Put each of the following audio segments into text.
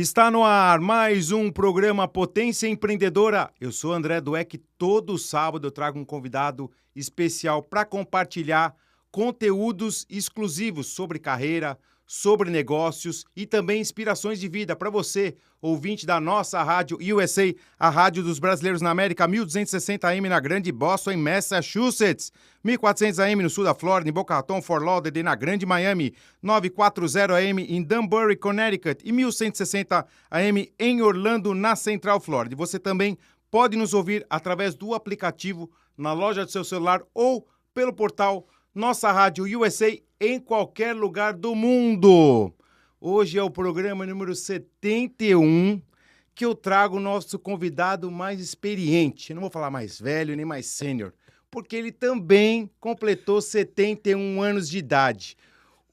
Está no ar mais um programa Potência Empreendedora. Eu sou André Dueck. Todo sábado eu trago um convidado especial para compartilhar conteúdos exclusivos sobre carreira, sobre negócios e também inspirações de vida para você, ouvinte da nossa rádio USA, a rádio dos brasileiros na América, 1260 AM na Grande Boston, em Massachusetts, 1400 AM no sul da Flórida, em Boca Raton, Fort Lauderdale, na Grande Miami, 940 AM em Danbury, Connecticut e 1160 AM em Orlando, na Central Florida. Você também pode nos ouvir através do aplicativo na loja do seu celular ou pelo portal Nossa Rádio USA em qualquer lugar do mundo. Hoje é o programa número 71 que eu trago o nosso convidado mais experiente. Eu não vou falar mais velho nem mais sênior, porque ele também completou 71 anos de idade.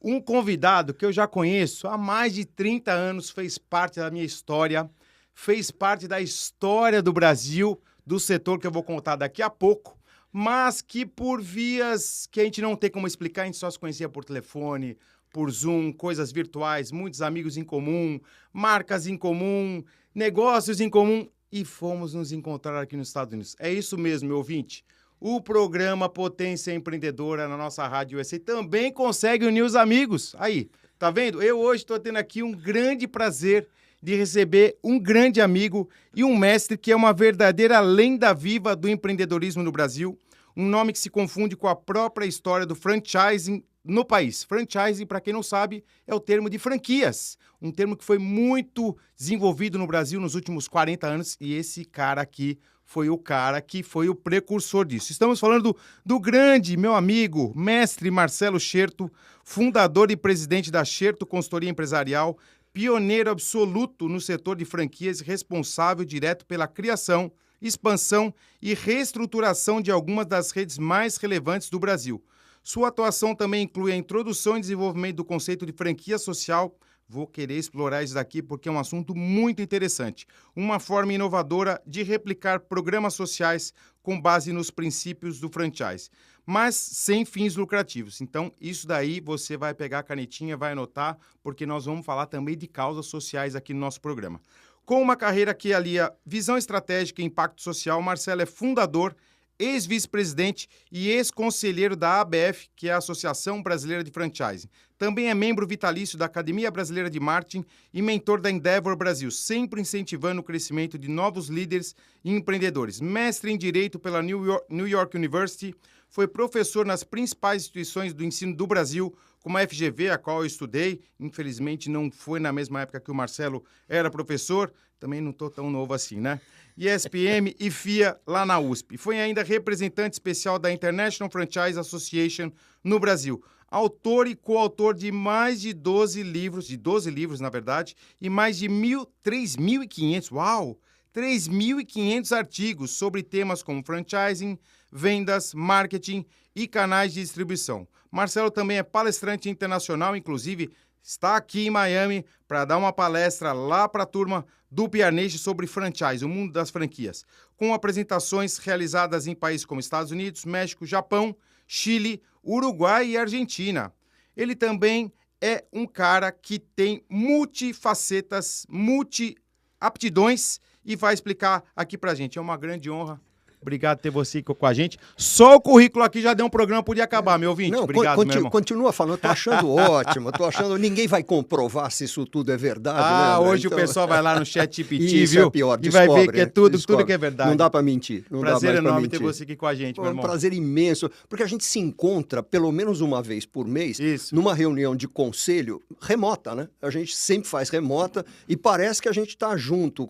Um convidado que eu já conheço há mais de 30 anos, fez parte da minha história, fez parte da história do Brasil, do setor que eu vou contar daqui a pouco, mas que por vias que a gente não tem como explicar, a gente só se conhecia por telefone, por Zoom, coisas virtuais, muitos amigos em comum, marcas em comum, negócios em comum, e fomos nos encontrar aqui nos Estados Unidos. É isso mesmo, meu ouvinte. O programa Potência Empreendedora na nossa Rádio USA também consegue unir os amigos. Aí, tá vendo? Eu hoje estou tendo aqui um grande prazer de receber um grande amigo e um mestre que é uma verdadeira lenda viva do empreendedorismo no Brasil, um nome que se confunde com a própria história do franchising no país. Franchising, para quem não sabe, é o termo de franquias, um termo que foi muito desenvolvido no Brasil nos últimos 40 anos, e esse cara aqui foi o cara que foi o precursor disso. Estamos falando do grande, meu amigo, mestre Marcelo Scherto, fundador e presidente da Scherto Consultoria Empresarial, pioneiro absoluto no setor de franquias, responsável direto pela criação, expansão e reestruturação de algumas das redes mais relevantes do Brasil. Sua atuação também inclui a introdução e desenvolvimento do conceito de franquia social. Vou querer explorar isso daqui porque é um assunto muito interessante. Uma forma inovadora de replicar programas sociais com base nos princípios do franchise, mas sem fins lucrativos. Então, isso daí você vai pegar a canetinha, vai anotar, porque nós vamos falar também de causas sociais aqui no nosso programa. Com uma carreira que alia visão estratégica e impacto social, Marcelo é fundador, ex-vice-presidente e ex-conselheiro da ABF, que é a Associação Brasileira de Franchising. Também é membro vitalício da Academia Brasileira de Marketing e mentor da Endeavor Brasil, sempre incentivando o crescimento de novos líderes e empreendedores. Mestre em Direito pela New York University, foi professor nas principais instituições do ensino do Brasil, como a FGV, a qual eu estudei. Infelizmente, não foi na mesma época que o Marcelo era professor. Também não estou tão novo assim, né? ESPM e FIA lá na USP. Foi ainda representante especial da International Franchise Association no Brasil. Autor e coautor de mais de 12 livros, na verdade, e mais de 3.500, uau! 3.500 artigos sobre temas como franchising, vendas, marketing e canais de distribuição. Marcelo também é palestrante internacional, inclusive está aqui em Miami para dar uma palestra lá para a turma do PR Nation sobre franchise, o mundo das franquias, com apresentações realizadas em países como Estados Unidos, México, Japão, Chile, Uruguai e Argentina. Ele também é um cara que tem multifacetas, multi-aptidões e vai explicar aqui pra gente. É uma grande honra. Obrigado por ter você aqui com a gente. Só o currículo aqui já deu um programa, podia acabar, meu ouvinte. Não, obrigado, meu irmão. Continua falando, eu tô achando ótimo, ninguém vai comprovar se isso tudo é verdade, né, hoje então... o pessoal vai lá no ChatGPT, isso viu? É pior, e vai ver que é tudo que é verdade. Não dá pra mentir. Prazer enorme ter você aqui com a gente, meu irmão. É um prazer imenso, porque a gente se encontra pelo menos uma vez por mês, numa reunião de conselho remota, né? A gente sempre faz remota e parece que a gente tá junto,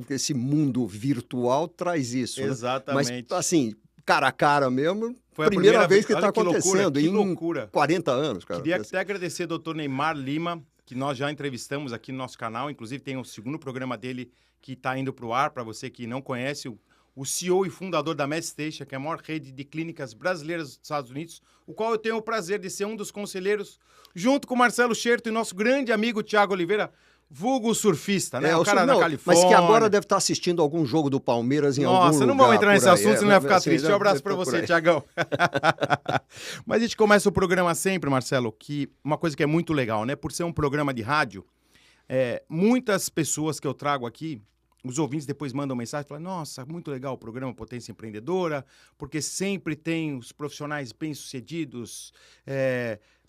esse mundo virtual traz isso. Exatamente. Né? Mas, assim, cara a cara mesmo, foi a primeira vez que está acontecendo, que em loucura. 40 anos, cara. Queria até agradecer ao Dr. Neymar Lima, que nós já entrevistamos aqui no nosso canal, inclusive tem o segundo programa dele que está indo para o ar, para você que não conhece, o CEO e fundador da MedStation, que é a maior rede de clínicas brasileiras dos Estados Unidos, o qual eu tenho o prazer de ser um dos conselheiros, junto com o Marcelo Scherto e nosso grande amigo Thiago Oliveira, vulgo surfista, né? O cara da Califórnia. Mas que agora deve estar assistindo algum jogo do Palmeiras em algum lugar. Nossa, não vamos entrar nesse assunto, senão vai ficar assim, triste. Um abraço para você, Thiagão. Mas a gente começa o programa sempre, Marcelo, que uma coisa que é muito legal, né? Por ser um programa de rádio, Muitas pessoas que eu trago aqui, os ouvintes depois mandam mensagem, falam, nossa, muito legal o programa Potência Empreendedora, porque sempre tem os profissionais bem-sucedidos,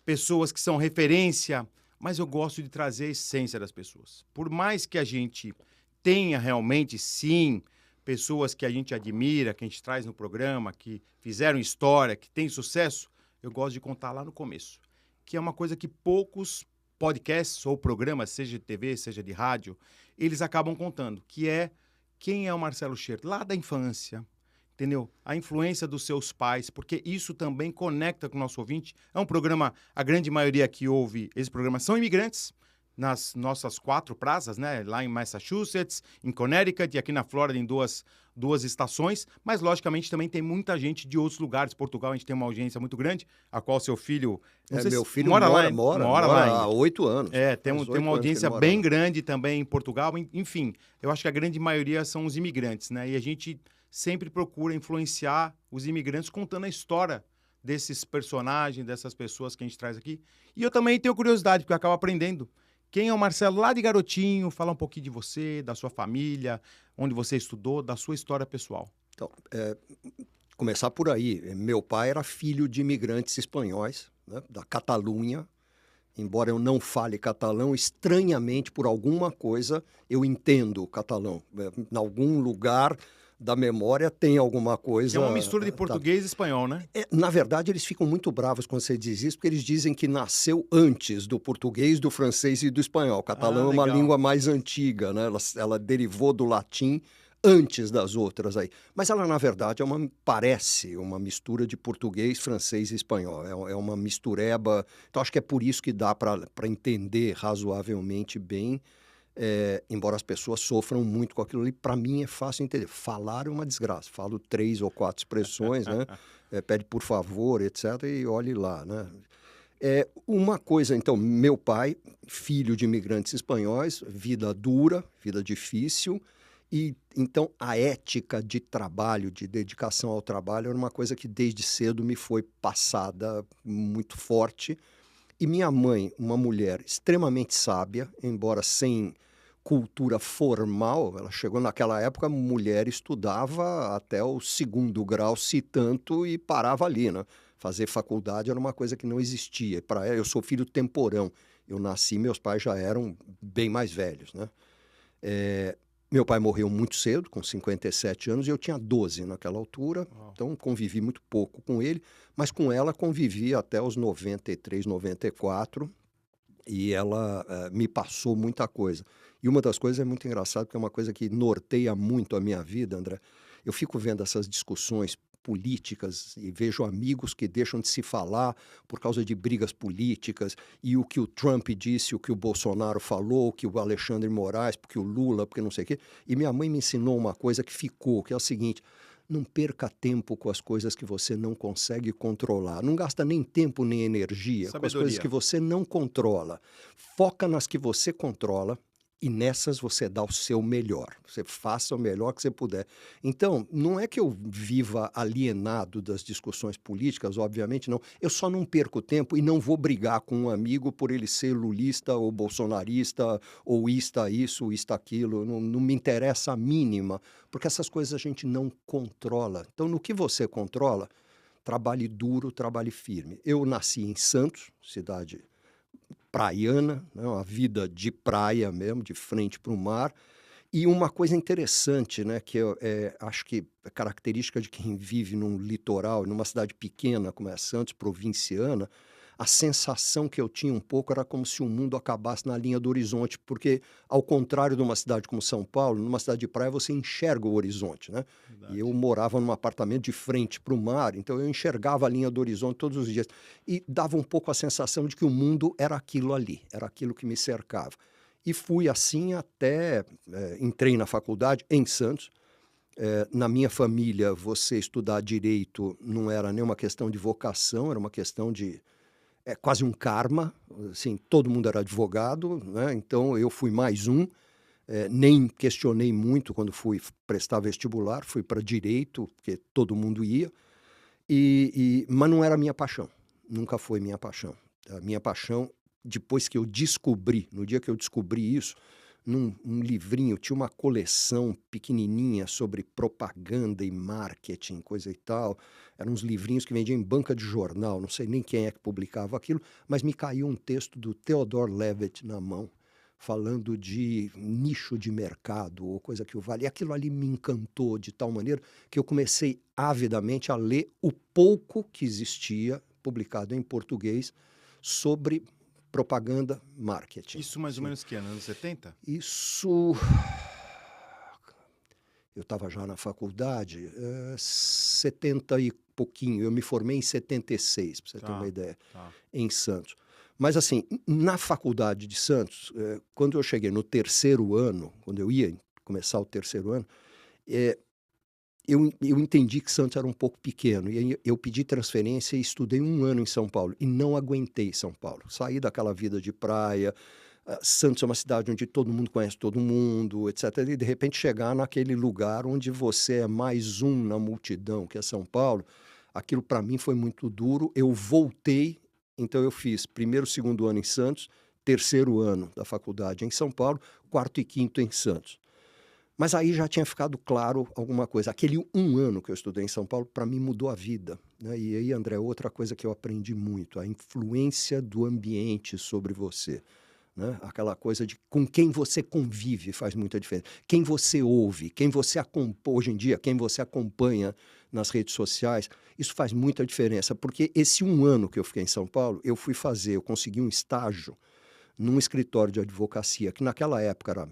pessoas que são referência, mas eu gosto de trazer a essência das pessoas. Por mais que a gente tenha realmente, sim, pessoas que a gente admira, que a gente traz no programa, que fizeram história, que têm sucesso, eu gosto de contar lá no começo, que é uma coisa que poucos podcasts ou programas, seja de TV, seja de rádio, eles acabam contando, que é quem é o Marcelo Schertl, lá da infância, entendeu? A influência dos seus pais, porque isso também conecta com o nosso ouvinte. É um programa, a grande maioria que ouve esse programa são imigrantes, nas nossas 4 praças, né? Lá em Massachusetts, em Connecticut e aqui na Flórida em duas estações, mas logicamente também tem muita gente de outros lugares. Portugal a gente tem uma audiência muito grande, a qual seu filho... Meu filho mora lá há 8 anos. Tem uma audiência bem grande também em Portugal. Enfim, eu acho que a grande maioria são os imigrantes, né? E a gente sempre procura influenciar os imigrantes contando a história desses personagens, dessas pessoas que a gente traz aqui. E eu também tenho curiosidade, porque eu acabo aprendendo. Quem é o Marcelo lá de garotinho? Fala um pouquinho de você, da sua família, onde você estudou, da sua história pessoal. Então, começar por aí. Meu pai era filho de imigrantes espanhóis, né, da Catalunha. Embora eu não fale catalão, estranhamente, por alguma coisa, eu entendo catalão. Em algum lugar da memória tem alguma coisa... É uma mistura de português e espanhol, né? Na verdade, eles ficam muito bravos quando você diz isso, porque eles dizem que nasceu antes do português, do francês e do espanhol. O catalão é uma língua mais antiga, né? Ela derivou do latim antes das outras aí. Mas ela, na verdade, parece uma mistura de português, francês e espanhol. É uma mistureba. Então, acho que é por isso que dá para entender razoavelmente bem. Embora as pessoas sofram muito com aquilo ali, para mim é fácil entender. Falar é uma desgraça. Falo 3 ou 4 expressões, né? Pede por favor, etc. E olhe lá, né? Uma coisa, então, meu pai, filho de imigrantes espanhóis, vida dura, vida difícil, e então a ética de trabalho, de dedicação ao trabalho, era uma coisa que desde cedo me foi passada muito forte. E minha mãe, uma mulher extremamente sábia, embora sem cultura formal, ela chegou naquela época, mulher estudava até o 2º grau, se tanto, e parava ali, né? Fazer faculdade era uma coisa que não existia. Para ela, eu sou filho temporão. Eu nasci, meus pais já eram bem mais velhos, né? Meu pai morreu muito cedo, com 57 anos, e eu tinha 12 naquela altura, então convivi muito pouco com ele, mas com ela convivi até os 93, 94, e ela me passou muita coisa. E uma das coisas é muito engraçada, porque é uma coisa que norteia muito a minha vida, André. Eu fico vendo essas discussões políticas e vejo amigos que deixam de se falar por causa de brigas políticas, e o que o Trump disse, o que o Bolsonaro falou, o que o Alexandre Moraes, porque o Lula, porque não sei o quê. E minha mãe me ensinou uma coisa que ficou, que é o seguinte: não perca tempo com as coisas que você não consegue controlar. Não gasta nem tempo nem energia com as coisas que você não controla. Foca nas que você controla. E nessas você dá o seu melhor. Você faça o melhor que você puder. Então, não é que eu viva alienado das discussões políticas, obviamente não. Eu só não perco tempo e não vou brigar com um amigo por ele ser lulista ou bolsonarista ou ista isso, ista aquilo. Não me interessa a mínima, porque essas coisas a gente não controla. Então, no que você controla, trabalhe duro, trabalhe firme. Eu nasci em Santos, cidade praiana, né? Uma vida de praia mesmo, de frente para o mar. E uma coisa interessante, né, que eu acho que é característica de quem vive num litoral, numa cidade pequena como é Santos, provinciana, a sensação que eu tinha um pouco era como se o mundo acabasse na linha do horizonte, porque, ao contrário de uma cidade como São Paulo, numa cidade de praia você enxerga o horizonte, né? Verdade. E eu morava num apartamento de frente para o mar, então eu enxergava a linha do horizonte todos os dias. E dava um pouco a sensação de que o mundo era aquilo ali, era aquilo que me cercava. E fui assim até... entrei na faculdade em Santos. Na minha família, você estudar direito não era nem uma questão de vocação, era uma questão de... quase um karma, assim, todo mundo era advogado, né? Então eu fui mais um, nem questionei muito quando fui prestar vestibular, fui para direito, porque todo mundo ia, mas não era minha paixão, nunca foi minha paixão. A minha paixão depois que eu descobri, no dia que eu descobri isso, num livrinho, tinha uma coleção pequenininha sobre propaganda e marketing, coisa e tal. Eram uns livrinhos que vendiam em banca de jornal, não sei nem quem é que publicava aquilo, mas me caiu um texto do Theodore Levitt na mão, falando de nicho de mercado ou coisa que o vale. E aquilo ali me encantou de tal maneira que eu comecei avidamente a ler o pouco que existia, publicado em português, sobre propaganda, marketing. Isso mais ou menos que ano? Anos 70? Isso... Eu estava já na faculdade, 70 e pouquinho. Eu me formei em 76, para você ter uma ideia, em Santos. Mas, assim, na faculdade de Santos, quando eu cheguei no terceiro ano, quando eu ia começar o terceiro ano, eu entendi que Santos era um pouco pequeno. E aí eu pedi transferência e estudei 1 ano em São Paulo. E não aguentei São Paulo. Saí daquela vida de praia. Santos é uma cidade onde todo mundo conhece todo mundo, etc. E, de repente, chegar naquele lugar onde você é mais um na multidão, que é São Paulo, aquilo, para mim, foi muito duro. Eu voltei. Então, eu fiz 1º e 2º ano em Santos, 3º ano da faculdade em São Paulo, 4º e 5º em Santos. Mas aí já tinha ficado claro alguma coisa. Aquele 1 ano que eu estudei em São Paulo, para mim, mudou a vida, né? E aí, André, outra coisa que eu aprendi muito, a influência do ambiente sobre você, né? Aquela coisa de com quem você convive faz muita diferença. Quem você ouve, quem você acompanha, hoje em dia, quem você acompanha nas redes sociais, isso faz muita diferença. Porque esse 1 ano que eu fiquei em São Paulo, eu consegui um estágio num escritório de advocacia, que naquela época era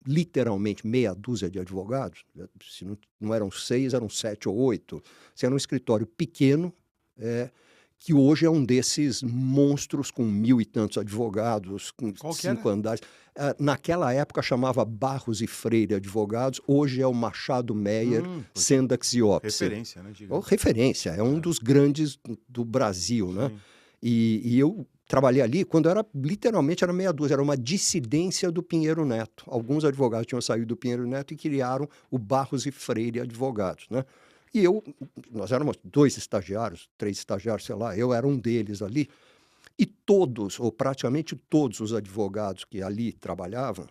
literalmente meia dúzia de advogados, se não eram 6, eram 7 ou 8. Era um escritório pequeno, que hoje é um desses monstros com 1.000 e tantos advogados, com 5 andares. Naquela época chamava Barros e Freire Advogados, hoje é o Machado Meyer, Sendacks e Opsi. Referência, né? Referência, é um dos grandes do Brasil, né? E eu trabalhei ali quando literalmente era meia dúzia, era uma dissidência do Pinheiro Neto. Alguns advogados tinham saído do Pinheiro Neto e criaram o Barros e Freire Advogados, né? E nós éramos 2 estagiários, 3 estagiários, sei lá, eu era um deles ali. E todos, ou praticamente todos os advogados que ali trabalhavam,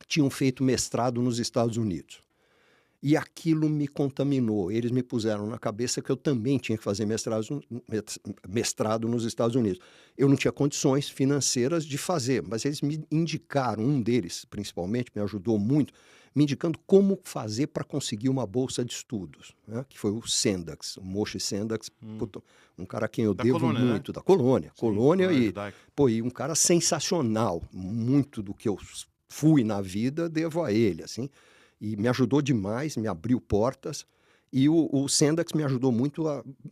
tinham feito mestrado nos Estados Unidos. E aquilo me contaminou. Eles me puseram na cabeça que eu também tinha que fazer mestrado nos Estados Unidos. Eu não tinha condições financeiras de fazer, mas eles me indicaram, um deles principalmente, me ajudou muito, me indicando como fazer para conseguir uma bolsa de estudos, né? Que foi o Sendacks, o Moshe Sendacks, um cara a quem eu devo colônia, muito, né? Da colônia. Sim, colônia e um cara sensacional. Muito do que eu fui na vida devo a ele, assim. E me ajudou demais, me abriu portas. E o Sendacks me ajudou muito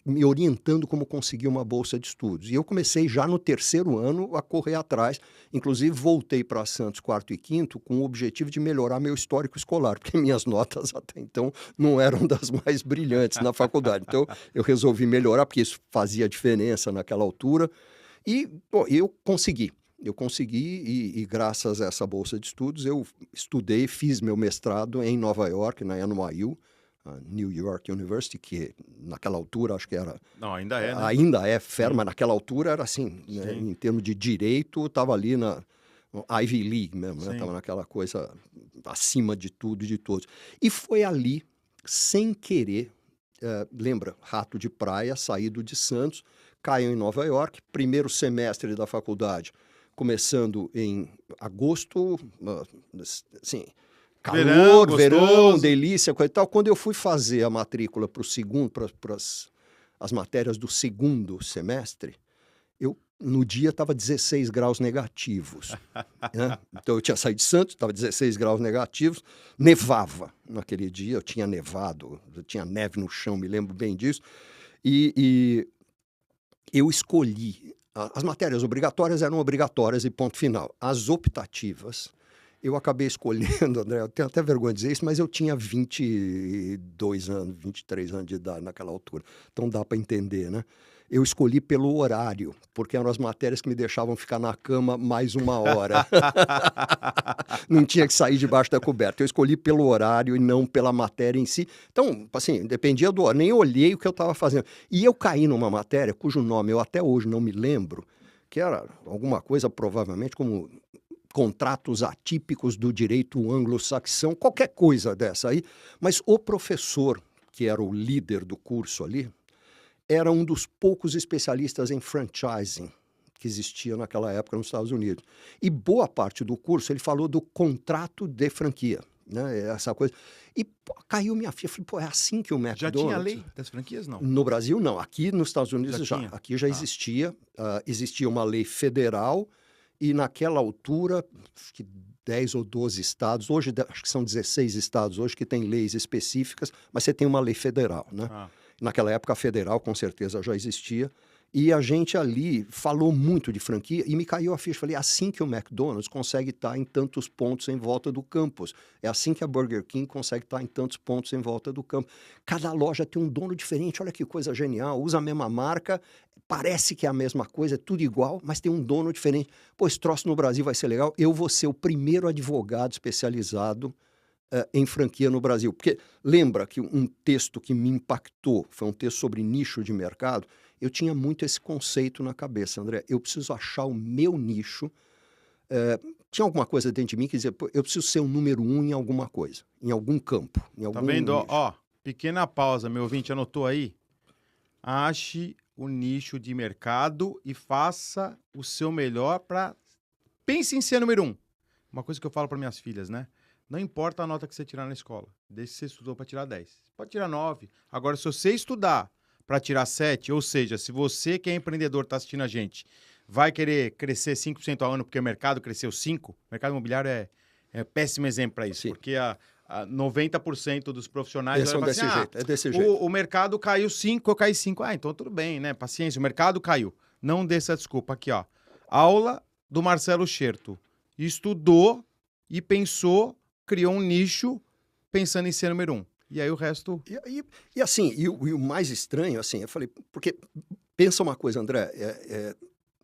me orientando como conseguir uma bolsa de estudos. E eu comecei já no 3º ano a correr atrás. Inclusive, voltei para Santos 4º e 5º com o objetivo de melhorar meu histórico escolar, porque minhas notas até então não eram das mais brilhantes na faculdade. Então, eu resolvi melhorar, porque isso fazia diferença naquela altura. E eu consegui. E graças a essa bolsa de estudos, eu estudei, fiz meu mestrado em Nova York, na NYU, New York University, que naquela altura acho que era... Não, ainda é, né? Ainda é, mas naquela altura era assim, né? Em termos de direito, estava ali no Ivy League mesmo, né? Estava naquela coisa acima de tudo e de todos. E foi ali, sem querer, lembra, rato de praia, saído de Santos, caiu em Nova York, 1º semestre da faculdade, começando em agosto, assim... Calor, verão, delícia, coisa e tal. Quando eu fui fazer a matrícula para as matérias do 2º semestre, no dia estava 16 graus negativos. Né? Então eu tinha saído de Santos, estava 16 graus negativos, nevava naquele dia, eu tinha nevado, eu tinha neve no chão, me lembro bem disso. E eu escolhi, as matérias obrigatórias eram obrigatórias e ponto final. As optativas... Eu acabei escolhendo, André, eu tenho até vergonha de dizer isso, mas eu tinha 22 anos, 23 anos de idade naquela altura. Então dá para entender, né? Eu escolhi pelo horário, porque eram as matérias que me deixavam ficar na cama mais 1 hora. Não tinha que sair debaixo da coberta. Eu escolhi pelo horário e não pela matéria em si. Então, assim, dependia do horário. Nem olhei o que eu estava fazendo. E eu caí numa matéria cujo nome eu até hoje não me lembro, que era alguma coisa provavelmente como contratos atípicos do direito anglo-saxão, qualquer coisa dessa aí. Mas o professor, que era o líder do curso ali, era um dos poucos especialistas em franchising que existia naquela época nos Estados Unidos. E boa parte do curso ele falou do contrato de franquia, né? Essa coisa. E caiu minha ficha. Falei, é assim que o McDonald's... Já tinha lei das franquias, não? No Brasil, não. Aqui nos Estados Unidos já. Aqui já existia. Existia uma lei federal e naquela altura, acho que 10 ou 12 estados, hoje acho que são 16 estados hoje que têm leis específicas, mas você tem uma lei federal, né? Naquela época a federal com certeza já existia. E a gente ali falou muito de franquia e me caiu a ficha. Falei, assim que o McDonald's consegue estar em tantos pontos em volta do campus. É assim que a Burger King consegue estar em tantos pontos em volta do campus. Cada loja tem um dono diferente. Olha que coisa genial. Usa a mesma marca, parece que é a mesma coisa, é tudo igual, mas tem um dono diferente. Pô, esse troço no Brasil vai ser legal. Eu vou ser o primeiro advogado especializado em franquia no Brasil. Porque lembra que um texto que me impactou foi um texto sobre nicho de mercado. Eu tinha muito esse conceito na cabeça, André. Eu preciso achar o meu nicho. Tinha alguma coisa dentro de mim que dizia, eu preciso ser o número 1 em alguma coisa, em algum campo, em algum Tá vendo? nicho. Ó, pequena pausa, meu ouvinte, anotou aí? Ache o nicho de mercado e faça o seu melhor para... Pense em ser número 1. Uma coisa que eu falo para minhas filhas, né? Não importa a nota que você tirar na escola, desde que você estudou para tirar 10. Pode tirar 9. Agora, se você estudar para tirar 7, ou seja, se você que é empreendedor está assistindo a gente, vai querer crescer 5% ao ano porque o mercado cresceu 5%, o mercado imobiliário é péssimo exemplo para isso, sim. Porque 90% dos profissionais... São desse jeito, é desse jeito. O mercado caiu 5%, eu caí 5%. Então tudo bem, né? Paciência, o mercado caiu. Não dê essa desculpa. Aqui, ó. Aula do Marcelo Scherto. Estudou e pensou, criou um nicho pensando em ser número 1. E aí o resto... E assim, e o mais estranho, assim, eu falei, porque pensa uma coisa, André,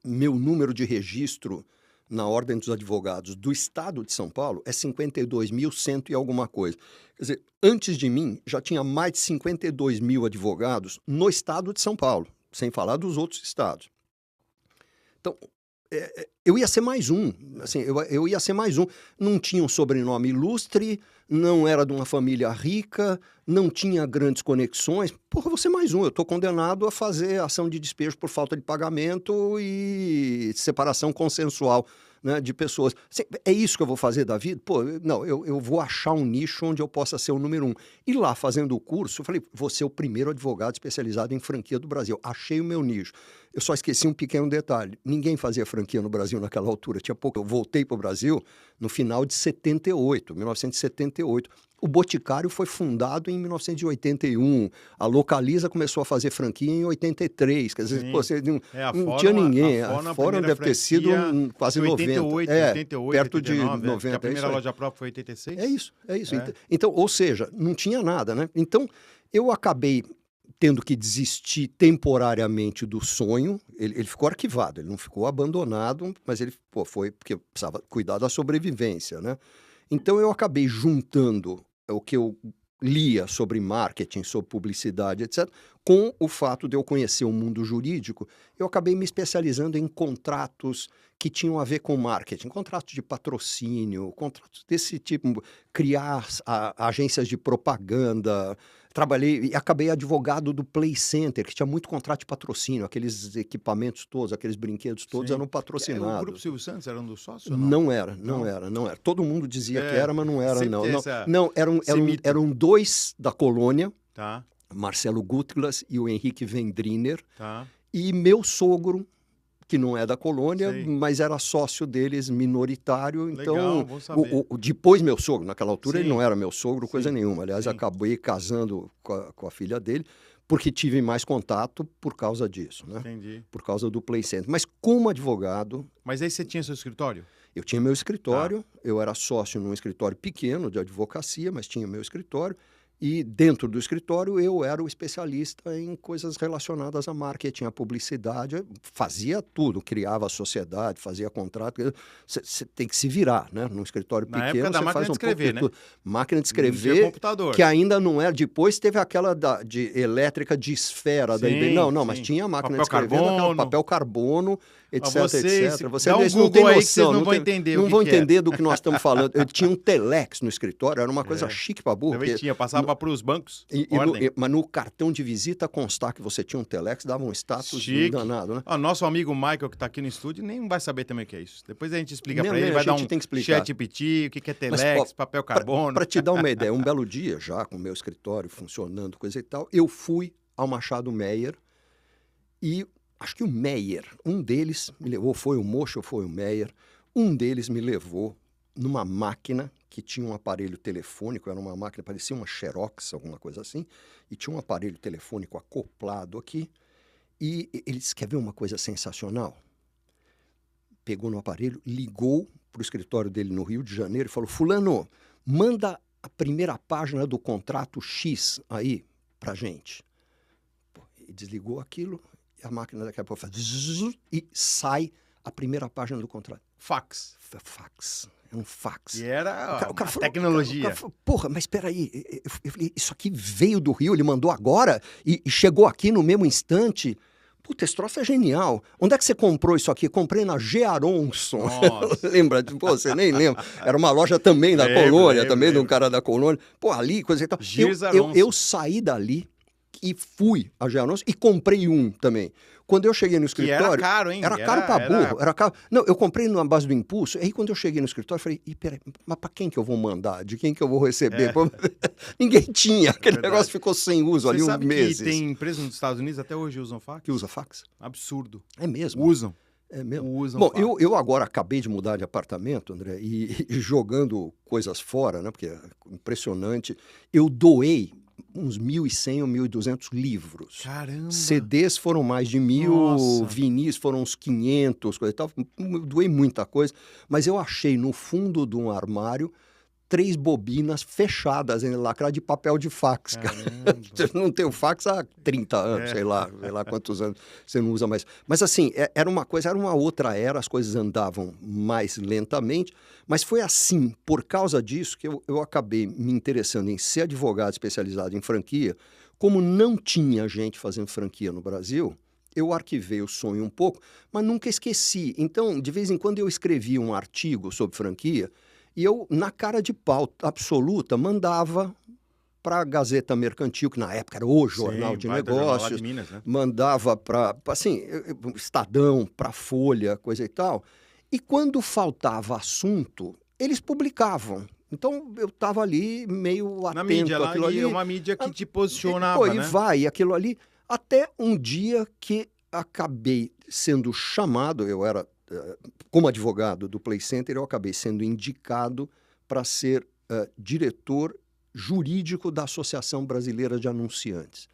meu número de registro na Ordem dos Advogados do Estado de São Paulo é 52.100 e alguma coisa. Quer dizer, antes de mim, já tinha mais de 52 mil advogados no Estado de São Paulo, sem falar dos outros estados. Então, eu ia ser mais um, assim, eu ia ser mais um. Não tinha um sobrenome ilustre, não era de uma família rica, não tinha grandes conexões. Porra, vou ser mais um. Eu estou condenado a fazer ação de despejo por falta de pagamento e separação consensual, né, de pessoas. Assim, é isso que eu vou fazer da vida? Pô, não, eu vou achar um nicho onde eu possa ser o número 1. E lá, fazendo o curso, eu falei, vou ser o primeiro advogado especializado em franquia do Brasil. Achei o meu nicho. Eu só esqueci um pequeno detalhe. Ninguém fazia franquia no Brasil naquela altura. Tinha pouco. Eu voltei para o Brasil no final de 1978. O Boticário foi fundado em 1981. A Localiza começou a fazer franquia em 83. Quer dizer, pô, você não tinha ninguém. A Fórum deve ter sido quase 88, 88, perto 89, de 90. A primeira loja própria foi 86? É isso. Então, ou seja, não tinha nada, né? Então, eu acabei tendo que desistir temporariamente do sonho. Ele ficou arquivado, ele não ficou abandonado, mas ele foi porque precisava cuidar da sobrevivência, né? Então eu acabei juntando o que eu lia sobre marketing, sobre publicidade, etc., com o fato de eu conhecer o mundo jurídico. Eu acabei me especializando em contratos que tinham a ver com marketing, contratos de patrocínio, contratos desse tipo, criar agências de propaganda. Trabalhei e acabei advogado do Play Center, que tinha muito contrato de patrocínio, aqueles equipamentos todos, aqueles brinquedos todos eram patrocinados. O Grupo Silvio Santos era um dos sócios? Não era. Todo mundo dizia que era, mas não era, não. Não, eram dois da colônia, tá. Marcelo Gutglas e o Henrique Vendriner, tá. E meu sogro, que não é da colônia, mas era sócio deles, minoritário. Então, depois meu sogro, naquela altura ele não era meu sogro, coisa nenhuma. Aliás, acabei casando com a filha dele, porque tive mais contato por causa disso, né? Entendi. Por causa do Play Center. Mas como advogado... Mas aí você tinha seu escritório? Eu tinha meu escritório, eu era sócio num escritório pequeno de advocacia, mas tinha meu escritório. E dentro do escritório eu era o especialista em coisas relacionadas a marketing, a publicidade, eu fazia tudo, criava a sociedade, fazia contrato. Você tem que se virar, né? Num escritório pequeno você faz um pouco de tudo. Máquina de escrever, computador. Que ainda não era. Depois teve aquela de elétrica de esfera da IBM. Não, mas tinha a máquina de escrever, papel carbono, etc, etc. Vocês não têm noção, não vão entender não vão entender do que nós estamos falando. Eu tinha um telex no escritório, era uma coisa chique pra burro. Também tinha, passava para os bancos. Mas no cartão de visita constar que você tinha um telex dava um status danado, né? Nosso amigo Michael, que está aqui no estúdio, nem vai saber também o que é isso. Depois a gente explica para ele, vai dar um chat PT, o que é telex, papel carbono. Para te dar uma ideia, um belo dia, já com o meu escritório funcionando, coisa e tal, eu fui ao Machado Meyer e acho que o Meyer, um deles me levou, foi o Mocho ou foi o Meyer, um deles me levou numa máquina que tinha um aparelho telefônico, era uma máquina, parecia uma Xerox, alguma coisa assim, e tinha um aparelho telefônico acoplado aqui, e ele disse, quer ver uma coisa sensacional? Pegou no aparelho, ligou para o escritório dele no Rio de Janeiro e falou, fulano, manda a primeira página do contrato X aí pra gente. E desligou aquilo, e a máquina daqui a pouco faz zzz, e sai a primeira página do contrato. Fax. Fax. É um fax. E era o cara falou, tecnologia. O cara falou, porra, mas espera aí. Eu falei, isso aqui veio do Rio, ele mandou agora e chegou aqui no mesmo instante. Puta, esse troço é genial. Onde é que você comprou isso aqui? Comprei na G. Aronson. Lembra? Pô, você nem lembra. Era uma loja também da Colônia, também de um cara da Colônia. Pô, ali, coisa e tal. Eu saí dali e fui a G. Aronson e comprei um também. Quando eu cheguei no escritório... Que era caro, hein? Era caro pra burro. Era caro. Não, eu comprei na base do impulso. Aí quando eu cheguei no escritório, eu falei, peraí, mas pra quem que eu vou mandar? De quem que eu vou receber? Ninguém tinha. Aquele negócio ficou sem uso ali uns meses. Você sabe que tem empresas nos Estados Unidos até hoje usam fax? Que usa fax? Absurdo. É mesmo? Usam. É mesmo? Usam. Bom, eu agora acabei de mudar de apartamento, André, e jogando coisas fora, né? Porque é impressionante. Eu doei uns 1.100 ou 1.200 livros. Caramba! CDs foram mais de 1.000, vinis foram uns 500, coisa e tal. Eu doei muita coisa, mas eu achei no fundo de um armário 3 bobinas fechadas, lacradas de papel de fax. Você não tem o fax há 30 anos, sei lá quantos anos você não usa mais. Mas assim, era uma outra era, as coisas andavam mais lentamente, mas foi assim, por causa disso, que eu acabei me interessando em ser advogado especializado em franquia. Como não tinha gente fazendo franquia no Brasil, eu arquivei o sonho um pouco, mas nunca esqueci. Então, de vez em quando eu escrevia um artigo sobre franquia, e eu, na cara de pau absoluta, mandava para a Gazeta Mercantil, que na época era o jornal de negócios, de Minas, né? Mandava para, assim, Estadão, para Folha, coisa e tal. E quando faltava assunto, eles publicavam. Então, eu estava ali meio atento. Na mídia, aquilo ali, uma mídia que te posicionava, né? E vai, aquilo ali. Até um dia que acabei sendo chamado, eu era... Como advogado do Play Center, eu acabei sendo indicado para ser diretor jurídico da Associação Brasileira de Anunciantes.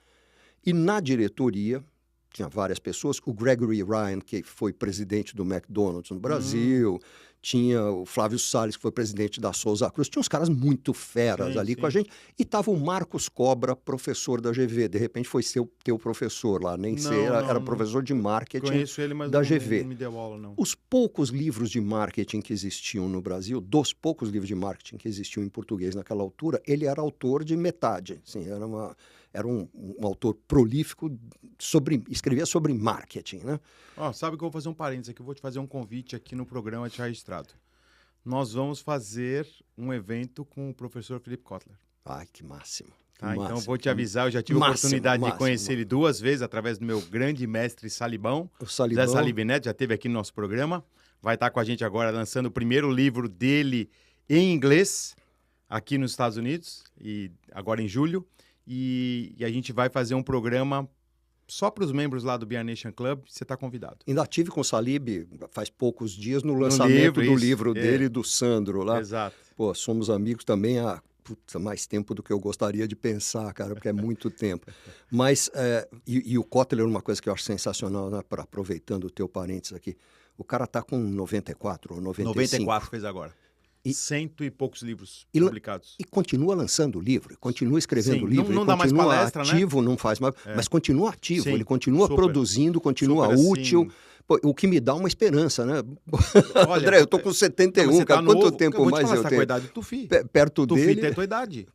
E na diretoria, tinha várias pessoas, o Gregory Ryan, que foi presidente do McDonald's no Brasil, tinha o Flávio Salles, que foi presidente da Souza Cruz, tinha uns caras muito feras ali com a gente, e estava o Marcos Cobra, professor da GV, de repente foi teu professor lá, nem sei, era professor de marketing conheço ele, mas da GV. Não me deu aula, não. Os poucos livros de marketing que existiam no Brasil, dos poucos livros de marketing que existiam em português naquela altura, ele era autor de metade, assim, era um autor prolífico, escrevia sobre marketing, né? Sabe que eu vou fazer um parênteses aqui, eu vou te fazer um convite aqui no programa de registrado. Nós vamos fazer um evento com o professor Felipe Kotler. Ai, que máximo. Então vou te avisar, eu já tive a oportunidade de conhecer ele 2 vezes, através do meu grande mestre Salibão. Zé Salib Neto, já esteve aqui no nosso programa. Vai estar com a gente agora lançando o primeiro livro dele em inglês, aqui nos Estados Unidos, e agora em julho. E a gente vai fazer um programa só para os membros lá do Beer Nation Club. Você está convidado. Ainda tive com o Salib faz poucos dias no lançamento do livro dele, do Sandro lá. Exato. Pô, somos amigos também há mais tempo do que eu gostaria de pensar, cara, porque é muito tempo. Mas, e o Kotler, uma coisa que eu acho sensacional, né, aproveitando o teu parênteses aqui, o cara tá com 94 ou 95. 94 fez agora. 100 e poucos livros publicados. E continua lançando livro, continua escrevendo livro, não dá mais palestra, ativo, né? não faz mais, mas continua ativo, Sim, ele continua produzindo, continua útil. Assim. Pô, o que me dá uma esperança, né? Olha, André, eu tô com 71, cara, quanto novo, tempo mais eu tenho? Com a idade do Tufi. Perto Tufi dele... tem a tua idade.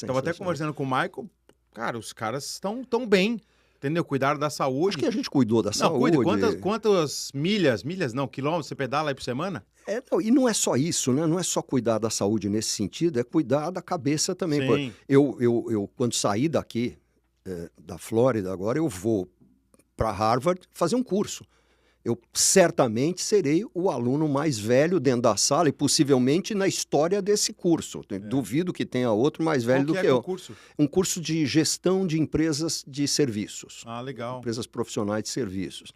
Tava até conversando com o Michael, cara, os caras estão tão bem, entendeu? Cuidaram da saúde. Acho que a gente cuidou da saúde. Quantas milhas não, quilômetros você pedala aí por semana? E não é só isso, né? Não é só cuidar da saúde nesse sentido, é cuidar da cabeça também. Sim. Eu quando sair daqui, da Flórida agora, eu vou para Harvard fazer um curso. Eu certamente serei o aluno mais velho dentro da sala e possivelmente na história desse curso. Duvido que tenha outro mais velho do que eu. Curso? Um curso de gestão de empresas de serviços. Ah, legal. Empresas profissionais de serviços.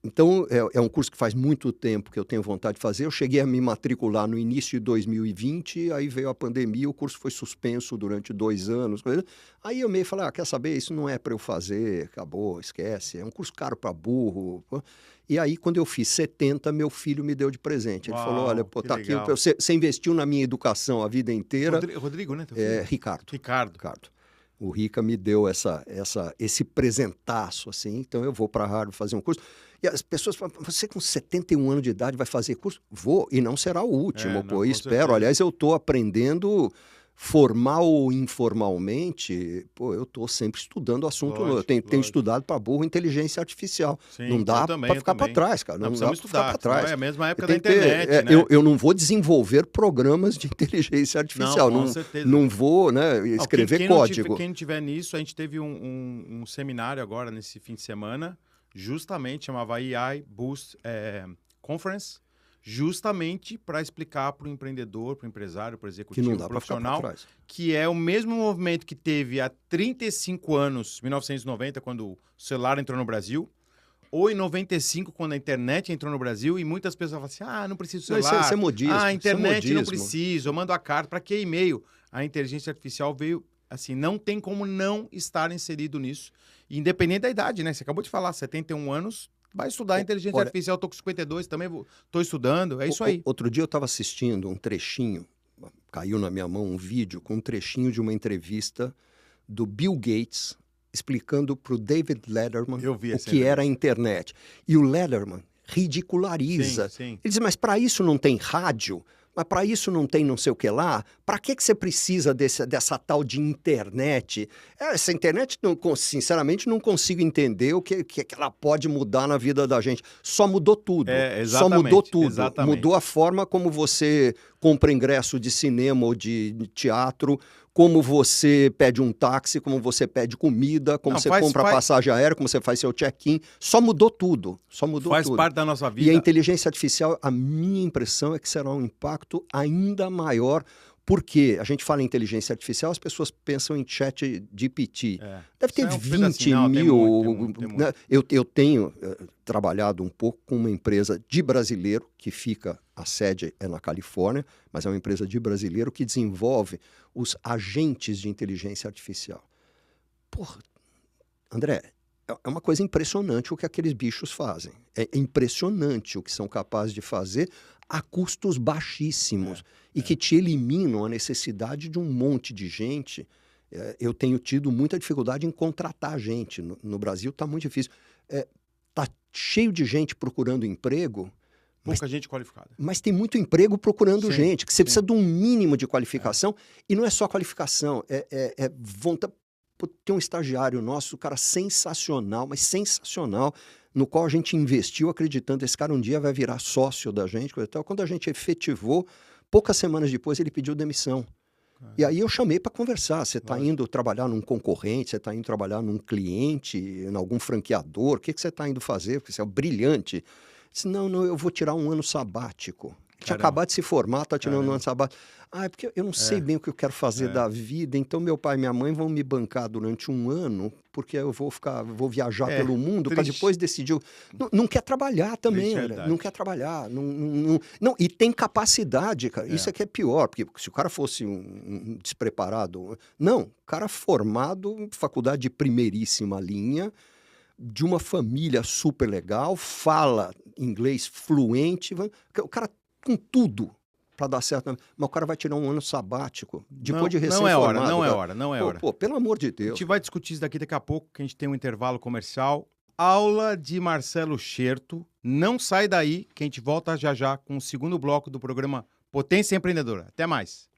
Então, é um curso que faz muito tempo que eu tenho vontade de fazer. Eu cheguei a me matricular no início de 2020, aí veio a pandemia, o curso foi suspenso durante 2 anos. Aí eu meio falei, quer saber, isso não é para eu fazer, acabou, esquece. É um curso caro para burro. E aí, quando eu fiz 70, meu filho me deu de presente. Ele falou, olha, tá aqui, você investiu na minha educação a vida inteira. Rodrigo, né? Ricardo. Ricardo. O Rica me deu esse presentaço, assim, então eu vou para Harvard fazer um curso. E as pessoas falam, você com 71 anos de idade vai fazer curso? Vou, e não será o último, espero. Certeza. Aliás, eu estou aprendendo formal ou informalmente, eu estou sempre estudando o assunto. Eu tenho estudado para burro inteligência artificial. Sim, não dá para ficar para trás, cara. Não dá para ficar para trás. É a mesma época da internet, né? Eu não vou desenvolver programas de inteligência artificial. Não, com certeza. Não vou, né, escrever código. Quem tiver nisso, a gente teve um seminário agora, nesse fim de semana, justamente, chamava AI Boost Conference, justamente para explicar para o empreendedor, para o empresário, para o executivo, para o profissional, que é o mesmo movimento que teve há 35 anos, 1990, quando o celular entrou no Brasil, ou em 95, quando a internet entrou no Brasil, e muitas pessoas falam assim, não preciso do celular, isso é modismo, a internet não preciso, eu mando a carta, para que e-mail? A inteligência artificial veio, assim, não tem como não estar inserido nisso, independente da idade, né? Você acabou de falar, 71 anos... Vai estudar inteligência artificial, estou com 52, também estou estudando, é isso aí. Outro dia eu estava assistindo um trechinho, caiu na minha mão um vídeo com um trechinho de uma entrevista do Bill Gates explicando para o David Letterman o que era a internet. E o Letterman ridiculariza. Sim. Ele diz, mas para isso não tem rádio? Mas para isso não tem não sei o que lá? Para que você precisa dessa tal de internet? Essa internet, sinceramente, não consigo entender o que ela pode mudar na vida da gente. Só mudou tudo. Só mudou tudo. Exatamente. Mudou a forma como você compra ingresso de cinema ou de teatro, como você pede um táxi, como você pede comida, como você compra passagem aérea, como você faz seu check-in. Só mudou tudo. Faz parte da nossa vida. E a inteligência artificial, a minha impressão é que será um impacto ainda maior, porque a gente fala em inteligência artificial, as pessoas pensam em chat GPT. Deve ter 20 mil. Tem muito. Né? Eu tenho trabalhado um pouco com uma empresa de brasileiro, que fica, a sede é na Califórnia, mas é uma empresa de brasileiro que desenvolve os agentes de inteligência artificial. Porra, André, é uma coisa impressionante o que aqueles bichos fazem. É impressionante o que são capazes de fazer a custos baixíssimos e que te eliminam a necessidade de um monte de gente. Eu tenho tido muita dificuldade em contratar gente. No Brasil está muito difícil. Está cheio de gente procurando emprego. Pouca gente qualificada. Mas tem muito emprego procurando gente, que você precisa de um mínimo de qualificação. E não é só qualificação, vontade. Tem um estagiário nosso, um cara sensacional, mas sensacional, no qual a gente investiu acreditando que esse cara um dia vai virar sócio da gente. Então, quando a gente efetivou, poucas semanas depois ele pediu demissão. E aí eu chamei para conversar. Você está indo trabalhar num concorrente, você está indo trabalhar num cliente, em algum franqueador, o que você está indo fazer? Porque você é brilhante. Eu disse, não, eu vou tirar um ano sabático. Tinha acabado de se formar, está tirando um ano sabático. É porque eu não sei bem o que eu quero fazer da vida, então meu pai e minha mãe vão me bancar durante um ano, porque eu vou viajar pelo mundo para depois decidir. Não quer trabalhar também, não quer trabalhar. Não, e tem capacidade, cara. Isso é que é pior, porque se o cara fosse um despreparado... Não, cara formado em faculdade de primeiríssima linha, de uma família super legal, fala inglês fluente, o cara com tudo. para dar certo. Mas o cara vai tirar um ano sabático, depois de recém-formado. Não é hora. Pô, pelo amor de Deus. A gente vai discutir isso daqui a pouco, que a gente tem um intervalo comercial. Aula de Marcelo Scherto. Não sai daí, que a gente volta já com o segundo bloco do programa Potência Empreendedora. Até mais.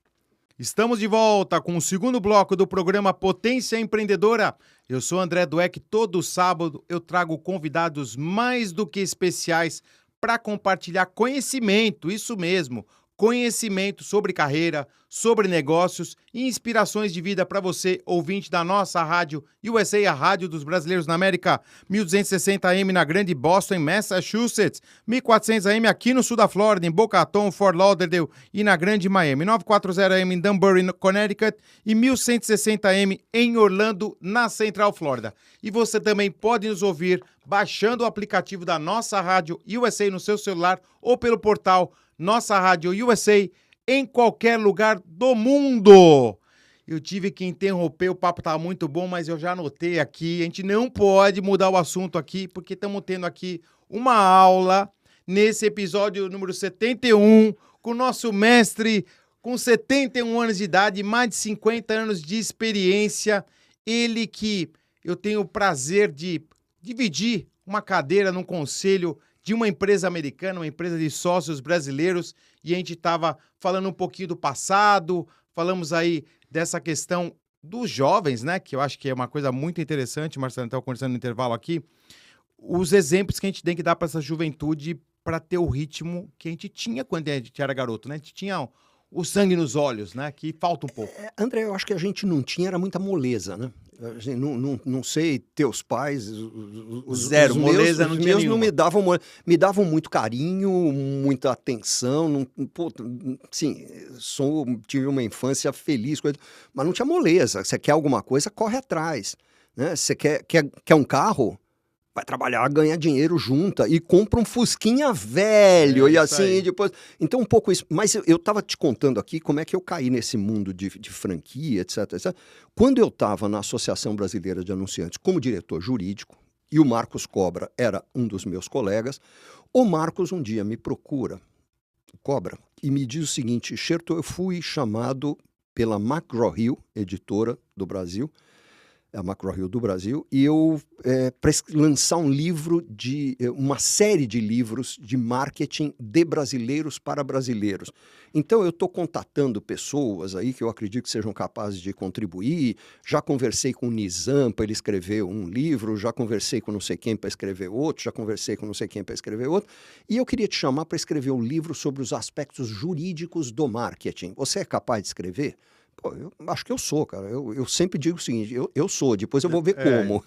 Estamos de volta com o segundo bloco do programa Potência Empreendedora. Eu sou André Dweck. Todo sábado eu trago convidados mais do que especiais para compartilhar conhecimento, isso mesmo, conhecimento sobre carreira, sobre negócios e inspirações de vida para você, ouvinte da nossa rádio USA, a Rádio dos Brasileiros na América, 1260 AM na Grande Boston, em Massachusetts, 1400 AM aqui no sul da Flórida, em Boca Raton, Fort Lauderdale e na Grande Miami, 940 AM em Danbury, Connecticut e 1160 AM em Orlando, na Central Flórida. E você também pode nos ouvir baixando o aplicativo da nossa rádio USA no seu celular ou pelo portal Nossa Rádio USA em qualquer lugar do mundo. Eu tive que interromper, o papo tá muito bom, mas eu já anotei aqui, a gente não pode mudar o assunto aqui, porque estamos tendo aqui uma aula nesse episódio número 71, com o nosso mestre com 71 anos de idade, mais de 50 anos de experiência, ele que eu tenho o prazer de dividir uma cadeira num conselho de uma empresa americana, uma empresa de sócios brasileiros, e a gente estava falando um pouquinho do passado, falamos aí dessa questão dos jovens, né, que eu acho que é uma coisa muito interessante, Marcelo, estava conversando no intervalo aqui, os exemplos que a gente tem que dar para essa juventude para ter o ritmo que a gente tinha quando a gente era garoto, né, a gente tinha o sangue nos olhos, né, que falta um pouco. André, eu acho que a gente não tinha, era muita moleza, né? Não sei, teus pais, zero, moleza não tinha meus nenhuma. não me davam muito carinho, muita atenção, sim, tive uma infância feliz, mas não tinha moleza. Você quer alguma coisa, corre atrás, né? Você quer um carro, vai trabalhar, ganha dinheiro, junta e compra um Fusquinha velho e assim, depois... Então, um pouco isso. Mas eu estava te contando aqui como é que eu caí nesse mundo de franquia, etc, etc. Quando eu estava na Associação Brasileira de Anunciantes como diretor jurídico, e o Marcos Cobra era um dos meus colegas, o Marcos um dia me procura, Cobra, e me diz o seguinte: Scherto, eu fui chamado pela McGraw-Hill, editora do Brasil, a McGraw-Hill do Brasil, e eu para lançar uma série de livros de marketing de brasileiros para brasileiros. Então eu estou contatando pessoas aí que eu acredito que sejam capazes de contribuir, já conversei com o Nizam para ele escrever um livro, já conversei com não sei quem para escrever outro, já conversei com não sei quem para escrever outro, e eu queria te chamar para escrever um livro sobre os aspectos jurídicos do marketing. Você é capaz de escrever? Pô, eu acho que eu sou, cara. Eu sempre digo o seguinte, eu sou, depois eu vou ver como.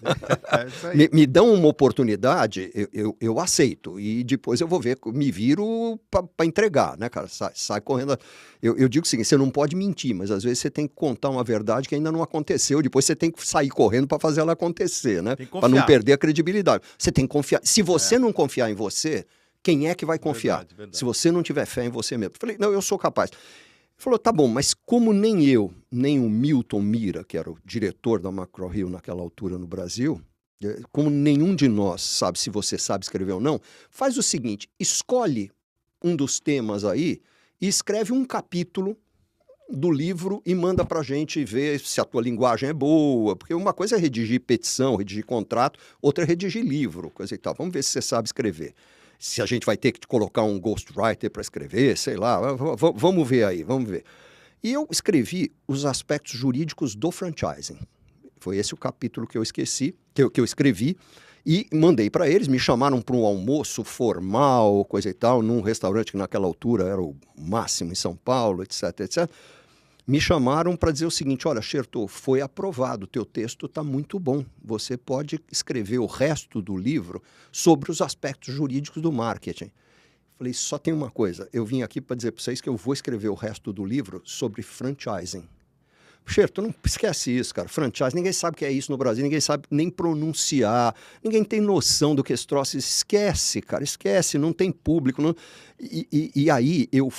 Isso aí. me dão uma oportunidade, eu aceito. E depois eu vou ver, me viro para entregar, né, cara? Sai correndo. Eu digo o seguinte, você não pode mentir, mas às vezes você tem que contar uma verdade que ainda não aconteceu, depois você tem que sair correndo para fazer ela acontecer, né? Para não perder a credibilidade. Você tem que confiar. Se você não confiar em você, quem é que vai confiar? Verdade. Se você não tiver fé em você mesmo. Eu falei, não, eu sou capaz. Ele falou, tá bom, mas como nem eu, nem o Milton Mira, que era o diretor da McGraw-Hill naquela altura no Brasil, como nenhum de nós sabe se você sabe escrever ou não, faz o seguinte, escolhe um dos temas aí e escreve um capítulo do livro e manda pra gente ver se a tua linguagem é boa, porque uma coisa é redigir petição, redigir contrato, outra é redigir livro, coisa e tal. Vamos ver se você sabe escrever. Se a gente vai ter que colocar um ghostwriter para escrever, sei lá, vamos ver aí, vamos ver. E eu escrevi os aspectos jurídicos do franchising. Foi esse o capítulo que eu esqueci, que eu escrevi, e mandei para eles, me chamaram para um almoço formal, coisa e tal, num restaurante que naquela altura era o máximo em São Paulo, etc, etc. Me chamaram para dizer o seguinte, olha, Scherto, foi aprovado, teu texto está muito bom, você pode escrever o resto do livro sobre os aspectos jurídicos do marketing. Falei, só tem uma coisa, eu vim aqui para dizer para vocês que eu vou escrever o resto do livro sobre franchising. Scherto, não esquece isso, cara, franchise, ninguém sabe o que é isso no Brasil, ninguém sabe nem pronunciar, ninguém tem noção do que esse troço, esquece, cara, esquece, não tem público. Não... E aí eu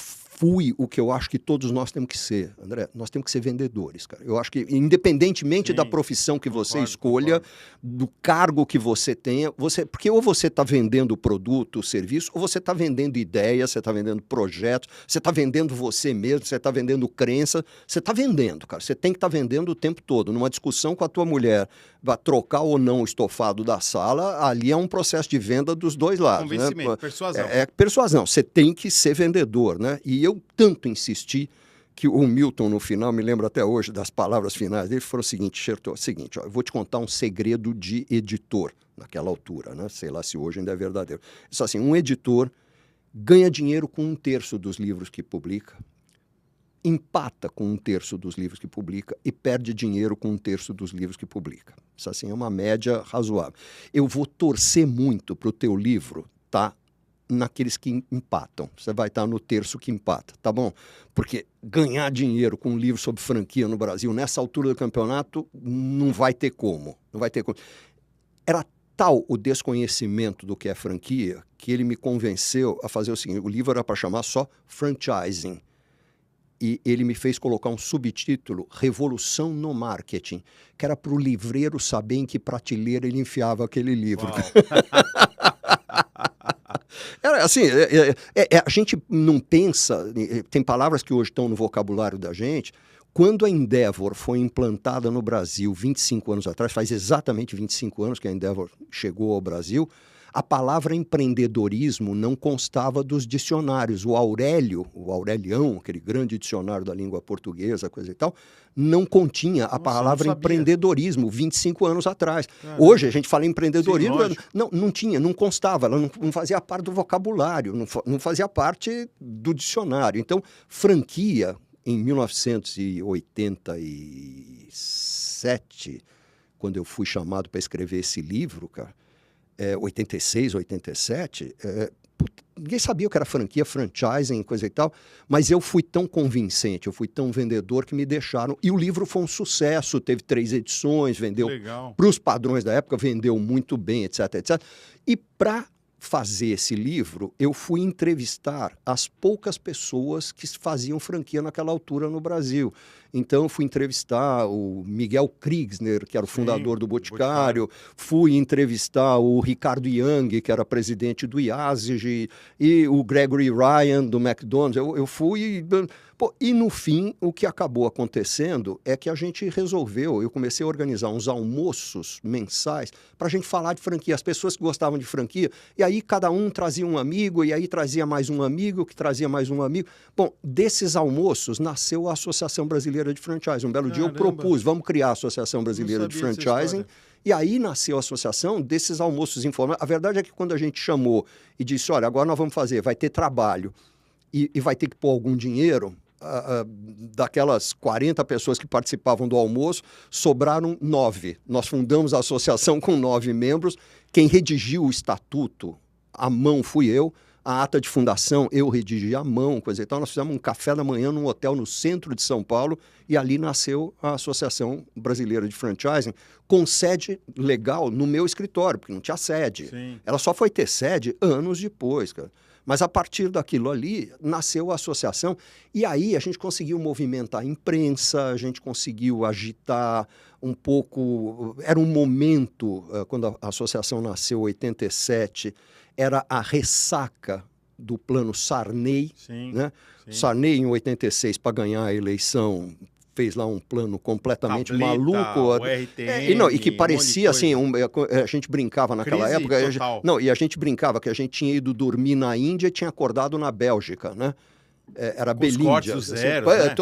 fui o que eu acho que todos nós temos que ser, André. Nós temos que ser vendedores, cara. Eu acho que, independentemente da profissão que você escolha, do cargo que você tenha, porque ou você está vendendo produto, serviço, ou você está vendendo ideias, você está vendendo projetos, você está vendendo você mesmo, você está vendendo crença, você está vendendo, cara. Você tem que estar vendendo o tempo todo. Numa discussão com a tua mulher, vai trocar ou não o estofado da sala, ali é um processo de venda dos dois lados. Convencimento, né? Persuasão. É persuasão. Você tem que ser vendedor, né? E eu tanto insisti que o Milton, no final, me lembro até hoje das palavras finais dele, foram o seguinte, Chertoff, seguinte, ó, eu vou te contar um segredo de editor, naquela altura, né? Sei lá se hoje ainda é verdadeiro. Isso assim, um editor ganha dinheiro com 1/3 dos livros que publica, empata com 1/3 dos livros que publica e perde dinheiro com 1/3 dos livros que publica. Isso assim é uma média razoável. Eu vou torcer muito para o teu livro, tá? Naqueles que empatam. Você vai estar no 1/3 que empata, tá bom? Porque ganhar dinheiro com um livro sobre franquia no Brasil, nessa altura do campeonato, não vai ter como. Não vai ter como. Era tal o desconhecimento do que é franquia que ele me convenceu a fazer o seguinte, o livro era para chamar só Franchising. E ele me fez colocar um subtítulo, Revolução no Marketing, que era para o livreiro saber em que prateleira ele enfiava aquele livro. Era assim, a gente não pensa, tem palavras que hoje estão no vocabulário da gente. Quando a Endeavor foi implantada no Brasil 25 anos atrás, faz exatamente 25 anos que a Endeavor chegou ao Brasil, a palavra empreendedorismo não constava dos dicionários. O Aurelião, aquele grande dicionário da língua portuguesa, coisa e tal, não continha a palavra empreendedorismo 25 anos atrás. Caramba. Hoje a gente fala empreendedorismo, sim, não tinha, não constava, ela não fazia parte do vocabulário, não fazia parte do dicionário. Então, franquia, em 1987, quando eu fui chamado para escrever esse livro, cara, 86, 87, ninguém sabia o que era franquia, franchising, coisa e tal, mas eu fui tão convincente, eu fui tão vendedor que me deixaram. E o livro foi um sucesso, teve 3 edições, vendeu para os padrões da época, vendeu muito bem, etc, etc. E para fazer esse livro, eu fui entrevistar as poucas pessoas que faziam franquia naquela altura no Brasil. Então, eu fui entrevistar o Miguel Kriegsner, que era o fundador do Boticário, fui entrevistar o Ricardo Young, que era presidente do IASIG, e o Gregory Ryan, do McDonald's. Eu fui... Pô, e, no fim, o que acabou acontecendo é que a gente resolveu, eu comecei a organizar uns almoços mensais para a gente falar de franquia. As pessoas que gostavam de franquia, e aí cada um trazia um amigo, e aí trazia mais um amigo, que trazia mais um amigo. Bom, desses almoços nasceu a Associação Brasileira de Franchising. Um belo dia eu propus, vamos criar a Associação Brasileira de Franchising. E aí nasceu a associação desses almoços informais. A verdade é que quando a gente chamou e disse, olha, agora nós vamos fazer, vai ter trabalho e vai ter que pôr algum dinheiro, daquelas 40 pessoas que participavam do almoço, sobraram 9. Nós fundamos a associação com 9 membros. Quem redigiu o estatuto à mão fui eu. A ata de fundação eu redigi à mão, coisa e tal. Nós fizemos um café da manhã num hotel no centro de São Paulo e ali nasceu a Associação Brasileira de Franchising, com sede legal no meu escritório, porque não tinha sede. Sim. Ela só foi ter sede anos depois, cara. Mas a partir daquilo ali, nasceu a associação e aí a gente conseguiu movimentar a imprensa, a gente conseguiu agitar um pouco... Era um momento, quando a associação nasceu em 87, era a ressaca do plano Sarney. Sim, né? Sim. Sarney, em 86, para ganhar a eleição... fez lá um plano completamente Tableta, maluco. O RTM, e que parecia assim, a gente brincava naquela crise época. Total. E a gente brincava que a gente tinha ido dormir na Índia e tinha acordado na Bélgica, né? Era Belíndia. Cortes do zero, né?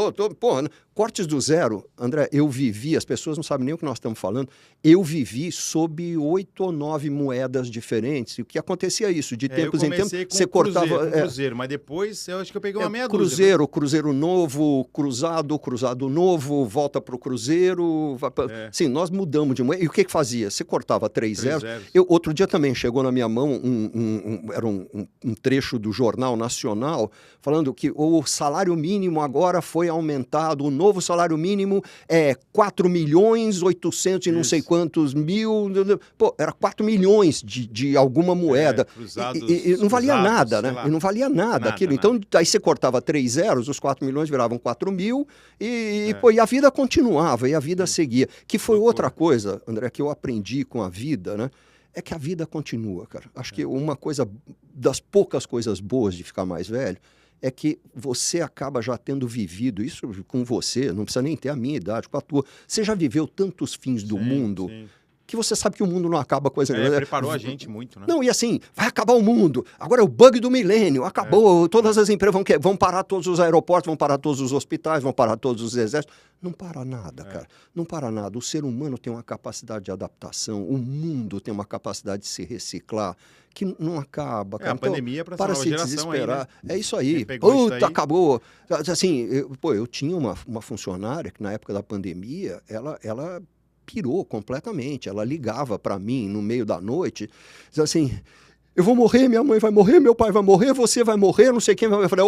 Cortes do zero, André, eu vivi, as pessoas não sabem nem o que nós estamos falando, eu vivi sob 8 ou 9 moedas diferentes. E o que acontecia isso, de tempos em tempos, você cortava... Cruzeiro, mas depois eu acho que eu peguei uma meia dúzia. Cruzeiro novo, cruzado novo, volta para o Cruzeiro. Sim, nós mudamos de moeda. E o que fazia? Você cortava 3 zeros. Outro dia também chegou na minha mão era um trecho do Jornal Nacional falando que o salário mínimo agora foi aumentado, o novo salário mínimo é 4.800.000 e não sei quantos mil. Pô, era 4 milhões de alguma moeda. E não valia nada, né? E não valia nada aquilo. Então, aí você cortava 3 zeros, os 4 milhões viravam 4 mil e a vida continuava, e a vida seguia. Que foi outra coisa, André, que eu aprendi com a vida, né? É que a vida continua, cara. Acho que uma coisa, das poucas coisas boas de ficar mais velho, é que você acaba já tendo vivido isso com você, não precisa nem ter a minha idade, com a tua. Você já viveu tantos fins do mundo... Sim. Que você sabe que o mundo não acaba coisa nenhuma. Preparou a gente muito, né? Não, e assim, vai acabar o mundo. Agora é o bug do milênio, acabou. Todas as empresas vão parar todos os aeroportos, vão parar todos os hospitais, vão parar todos os exércitos. Não para nada, cara. Não para nada. O ser humano tem uma capacidade de adaptação, o mundo tem uma capacidade de se reciclar, que não acaba, cara. A pandemia para se desesperar. Aí, né? É isso aí. Puta, acabou. Assim, eu tinha uma funcionária que na época da pandemia, ela pirou completamente. Ela ligava para mim no meio da noite, dizia assim: eu vou morrer, minha mãe vai morrer, meu pai vai morrer, você vai morrer, não sei quem vai morrer. Eu falei,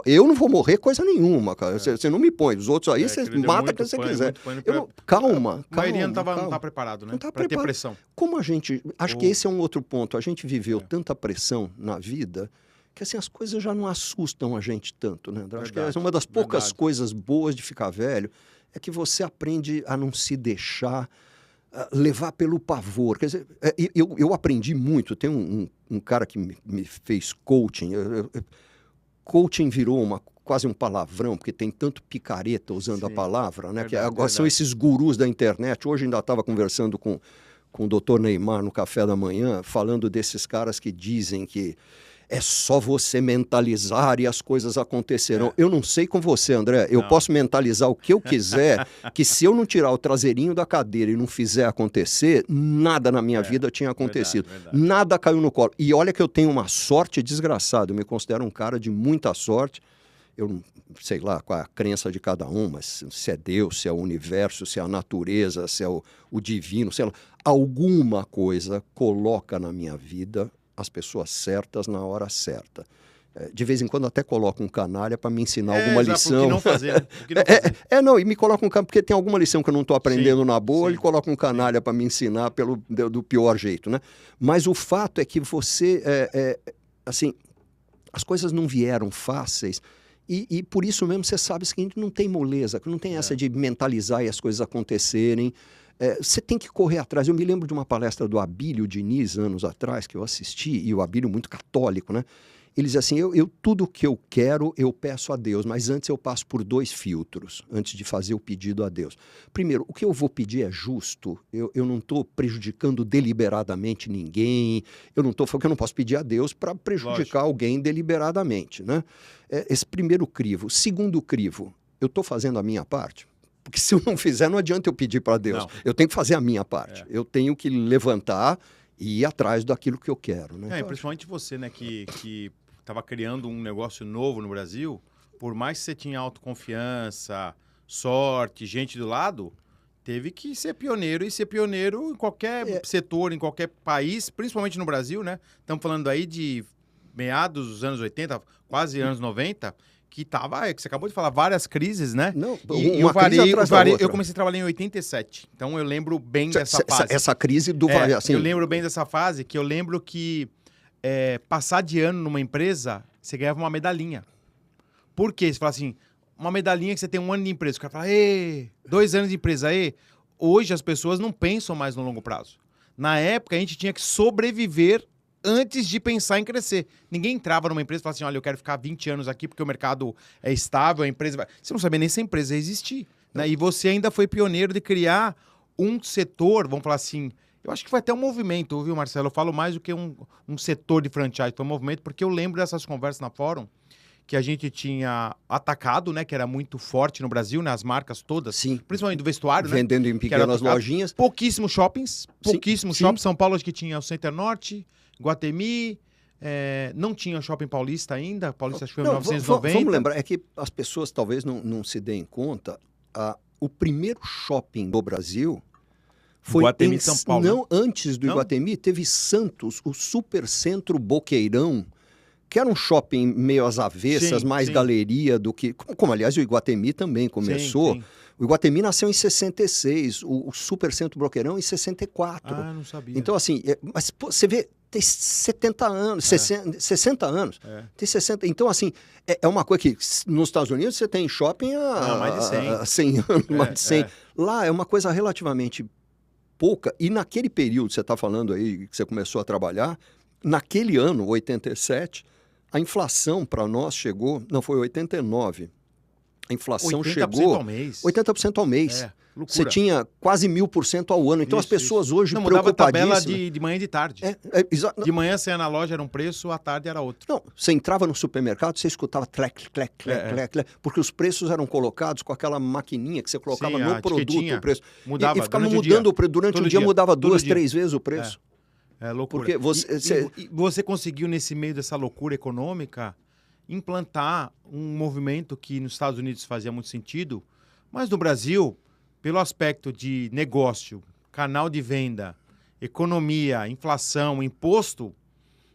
eu não vou morrer coisa nenhuma, cara. Você não me põe. Os outros aí, você mata quem você quiser. Calma. A maioria não tá preparado, né? Para ter pressão. Como a gente... Acho que esse é um outro ponto. A gente viveu tanta pressão na vida que assim, as coisas já não assustam a gente tanto, né, André? Acho que é uma das poucas coisas boas de ficar velho é que você aprende a não se deixar levar pelo pavor. Quer dizer, eu aprendi muito. Tem um cara que me fez coaching. Coaching virou quase um palavrão, porque tem tanto picareta usando a palavra, né? Que agora são esses gurus da internet. Hoje ainda estava conversando com o Dr. Neymar no café da manhã, falando desses caras que dizem que é só você mentalizar e as coisas acontecerão. Eu não sei com você, André. Eu posso mentalizar o que eu quiser, que se eu não tirar o traseirinho da cadeira e não fizer acontecer, nada na minha vida tinha acontecido. Verdade. Nada caiu no colo. E olha que eu tenho uma sorte desgraçada. Eu me considero um cara de muita sorte. Eu não sei lá qual é a crença de cada um, mas se é Deus, se é o universo, se é a natureza, se é o divino, sei lá. Alguma coisa coloca na minha vida as pessoas certas na hora certa. De vez em quando até coloco um canalha para me ensinar alguma lição. Não fazer, né? Não, e me coloca um canalha, porque tem alguma lição que eu não estou aprendendo na boa, ele coloca um canalha para me ensinar do pior jeito, né? Mas o fato é que você, assim, as coisas não vieram fáceis e por isso mesmo você sabe o seguinte, não tem moleza, não tem essa de mentalizar e as coisas acontecerem. Você tem que correr atrás. Eu me lembro de uma palestra do Abílio Diniz, anos atrás, que eu assisti, e o Abílio muito católico, né? Ele diz assim, tudo que eu quero, eu peço a Deus, mas antes eu passo por 2 filtros, antes de fazer o pedido a Deus. Primeiro, o que eu vou pedir é justo, eu não estou prejudicando deliberadamente ninguém, porque eu não posso pedir a Deus para prejudicar alguém deliberadamente, né? Esse primeiro crivo. Segundo crivo, eu estou fazendo a minha parte? Porque se eu não fizer, não adianta eu pedir para Deus. Não. Eu tenho que fazer a minha parte. Eu tenho que levantar e ir atrás daquilo que eu quero. Né? Então, principalmente você, né, que estava criando um negócio novo no Brasil, por mais que você tinha autoconfiança, sorte, gente do lado, teve que ser pioneiro, e ser pioneiro em qualquer setor, em qualquer país, principalmente no Brasil, né? Estamos falando aí de meados dos anos 80, quase anos 90... que você acabou de falar, várias crises, né? Não, eu comecei a trabalhar em 87, então eu lembro bem dessa fase. Essa crise do assim... Eu lembro bem dessa fase, que eu lembro que passar de ano numa empresa, você ganhava uma medalhinha. Por quê? Você fala assim, uma medalhinha que você tem 1 ano de empresa, o cara fala, 2 anos de empresa, Hoje as pessoas não pensam mais no longo prazo. Na época, a gente tinha que sobreviver antes de pensar em crescer. Ninguém entrava numa empresa e falava assim, olha, eu quero ficar 20 anos aqui porque o mercado é estável, a empresa vai... Você não sabia nem se a empresa ia existir. Né? E você ainda foi pioneiro de criar um setor, vamos falar assim, eu acho que foi até um movimento, viu, Marcelo? Eu falo mais do que um setor de franchise, foi um movimento, porque eu lembro dessas conversas na Fórum, que a gente tinha atacado, né, que era muito forte no Brasil, né, as marcas todas, sim, principalmente do vestuário, vendendo em pequenas lojinhas. Pouquíssimos shoppings, shoppings. São Paulo acho que tinha o Center Norte, Guatemi, não tinha o Shopping Paulista ainda, Paulista acho que foi em 1990. Vamos lembrar, é que as pessoas talvez não se deem conta, o primeiro shopping do Brasil foi Guatemi, São Paulo. Não, antes do Iguatemi, teve Santos, o Supercentro Boqueirão, que era um shopping meio às avessas, mais galeria do que... Como, aliás, o Iguatemi também começou. Sim. O Iguatemi nasceu em 66, o Supercentro Boqueirão em 64. Ah, não sabia. Então, assim, mas pô, você vê, tem 70 anos, 60 anos. Tem 60. Então, assim, é uma coisa que nos Estados Unidos você tem shopping há mais de 100. 100 anos, mais de 100. Lá é uma coisa relativamente pouca. E naquele período, você está falando aí, que você começou a trabalhar, naquele ano, 87, a inflação para nós chegou, não, foi 89. A inflação 80% chegou... ao mês. 80% ao mês. Loucura. Você tinha quase 1000% ao ano. Então as pessoas hoje não, preocupadíssimas... mudava a tabela de manhã e de tarde. De manhã você ia na loja, era um preço, à tarde era outro. Não, você entrava no supermercado, você escutava tlec, tlec, tlec, tlec, tlec, porque os preços eram colocados com aquela maquininha que você colocava no produto o preço. Mudava, e ficava mudando o preço. Durante o dia mudava 2, 3 vezes o preço. É loucura. Porque você conseguiu, nesse meio dessa loucura econômica, implantar um movimento que nos Estados Unidos fazia muito sentido, mas no Brasil, pelo aspecto de negócio, canal de venda, economia, inflação, imposto,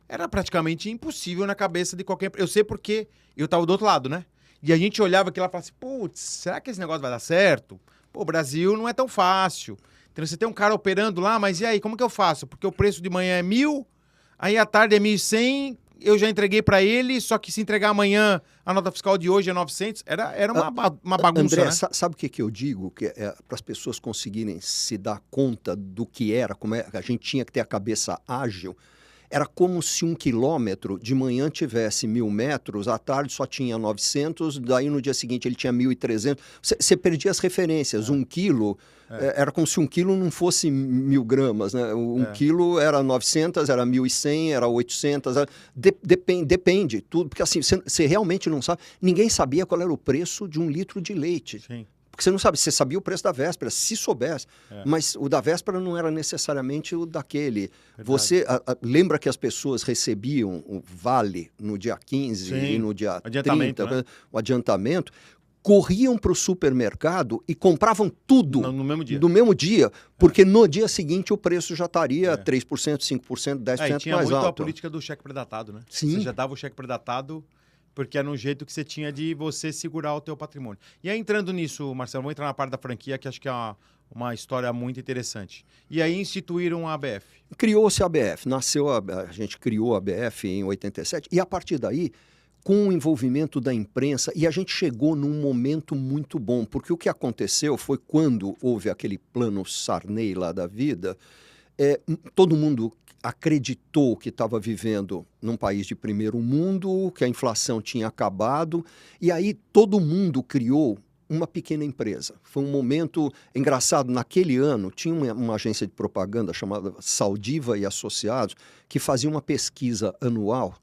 era praticamente impossível na cabeça de qualquer... Eu sei porque eu estava do outro lado, né? E a gente olhava aquilo e falava assim, putz, será que esse negócio vai dar certo? Pô, o Brasil não é tão fácil. Então você tem um cara operando lá, mas e aí, como que eu faço? Porque o preço de manhã é 1.000, aí à tarde é 1.100, eu já entreguei para ele, só que se entregar amanhã, a nota fiscal de hoje é 900. Era uma bagunça, André, né? Sabe o que eu digo? Que para as pessoas conseguirem se dar conta do que era, como a gente tinha que ter a cabeça ágil, era como se 1 quilômetro de manhã tivesse 1.000 metros, à tarde só tinha 900, daí no dia seguinte ele tinha 1.300. Você perdia as referências. 1 quilo... Era como se 1 quilo não fosse 1.000 gramas, né? 1 quilo era 900, era 1.100, era 800, depende, tudo, porque assim, você realmente não sabe, ninguém sabia qual era o preço de 1 litro de leite. Sim. Porque você não sabe, você sabia o preço da véspera, se soubesse, mas o da véspera não era necessariamente o daquele. Verdade. Você lembra que as pessoas recebiam o vale no dia 15 e no dia 30, né? O adiantamento, corriam para o supermercado e compravam tudo no mesmo dia, porque no dia seguinte o preço já estaria 3%, 5%, 10% mais alto. Tinha muito a política do cheque predatado, né? Sim. Você já dava o cheque predatado porque era um jeito que você tinha de você segurar o teu patrimônio. E aí, entrando nisso, Marcelo, vamos entrar na parte da franquia, que acho que é uma história muito interessante. E aí instituíram a ABF. Criou-se a ABF, a gente criou a ABF em 87, e a partir daí, com o envolvimento da imprensa, e a gente chegou num momento muito bom, porque o que aconteceu foi quando houve aquele plano Sarney lá da vida, todo mundo acreditou que estava vivendo num país de primeiro mundo, que a inflação tinha acabado, e aí todo mundo criou uma pequena empresa. Foi um momento engraçado. Naquele ano, tinha uma agência de propaganda chamada Saldiva e Associados, que fazia uma pesquisa anual,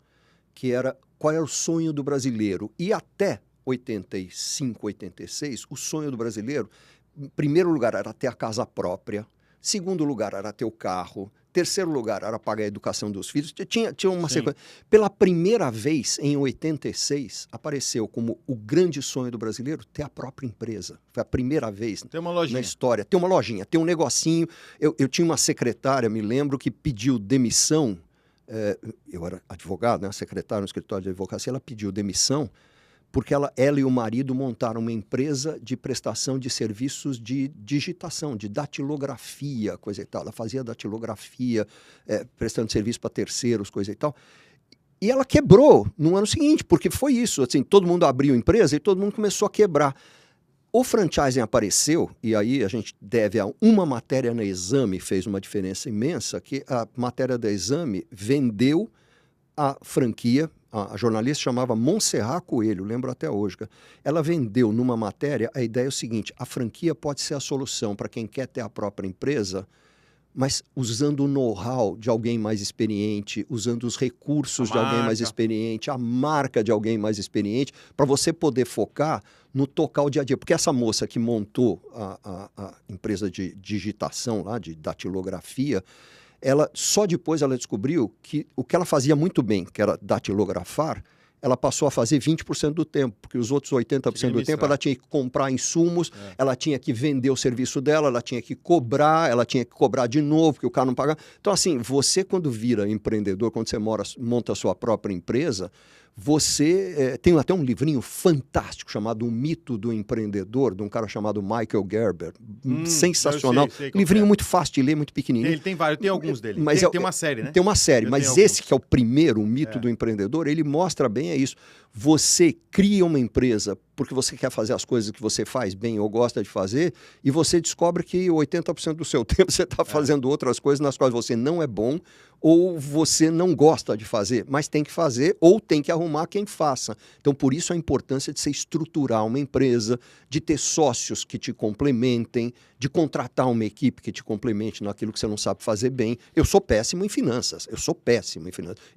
que era qual era o sonho do brasileiro. E até 85, 86, o sonho do brasileiro, em primeiro lugar, era ter a casa própria, segundo lugar, era ter o carro, terceiro lugar, era pagar a educação dos filhos. Tinha uma sequência. Pela primeira vez, em 86, apareceu como o grande sonho do brasileiro ter a própria empresa. Foi a primeira vez na história. Ter uma lojinha, ter um negocinho. Eu tinha uma secretária, me lembro, que pediu demissão. Eu era advogado, né, secretário no escritório de advocacia, ela pediu demissão porque ela e o marido montaram uma empresa de prestação de serviços de digitação, de datilografia, coisa e tal. Ela fazia datilografia, prestando serviço para terceiros, coisa e tal. E ela quebrou no ano seguinte, porque foi isso, assim, todo mundo abriu empresa e todo mundo começou a quebrar. O franchising apareceu, e aí a gente deve a uma matéria na Exame, fez uma diferença imensa, que a matéria da Exame vendeu a franquia, a jornalista chamava Montserrat Coelho, lembro até hoje. Ela vendeu numa matéria, a ideia é o seguinte, a franquia pode ser a solução para quem quer ter a própria empresa, mas usando o know-how de alguém mais experiente, usando os recursos de alguém mais experiente, a marca de alguém mais experiente, para você poder focar no tocar o dia a dia. Porque essa moça que montou a empresa de digitação lá, de datilografia, só depois ela descobriu que o que ela fazia muito bem, que era datilografar, ela passou a fazer 20% do tempo, porque os outros 80% do tempo ela tinha que comprar insumos, ela tinha que vender o serviço dela, ela tinha que cobrar de novo, porque o cara não pagava. Então, assim, você quando vira empreendedor, quando você monta a sua própria empresa, você tem até um livrinho fantástico chamado O Mito do Empreendedor, de um cara chamado Michael Gerber. Sensacional. Sei Livrinho muito fácil de ler, muito pequenininho. Ele tem vários, tem alguns dele. Mas tem uma série, né? Tem uma série, mas esse que é o primeiro, O Mito do Empreendedor, ele mostra bem isso. Você cria uma empresa porque você quer fazer as coisas que você faz bem ou gosta de fazer, e você descobre que 80% do seu tempo você está fazendo outras coisas nas quais você não é bom ou você não gosta de fazer, mas tem que fazer ou tem que arrumar quem faça. Então, por isso a importância de você estruturar uma empresa, de ter sócios que te complementem, de contratar uma equipe que te complemente naquilo que você não sabe fazer bem. Eu sou péssimo em finanças,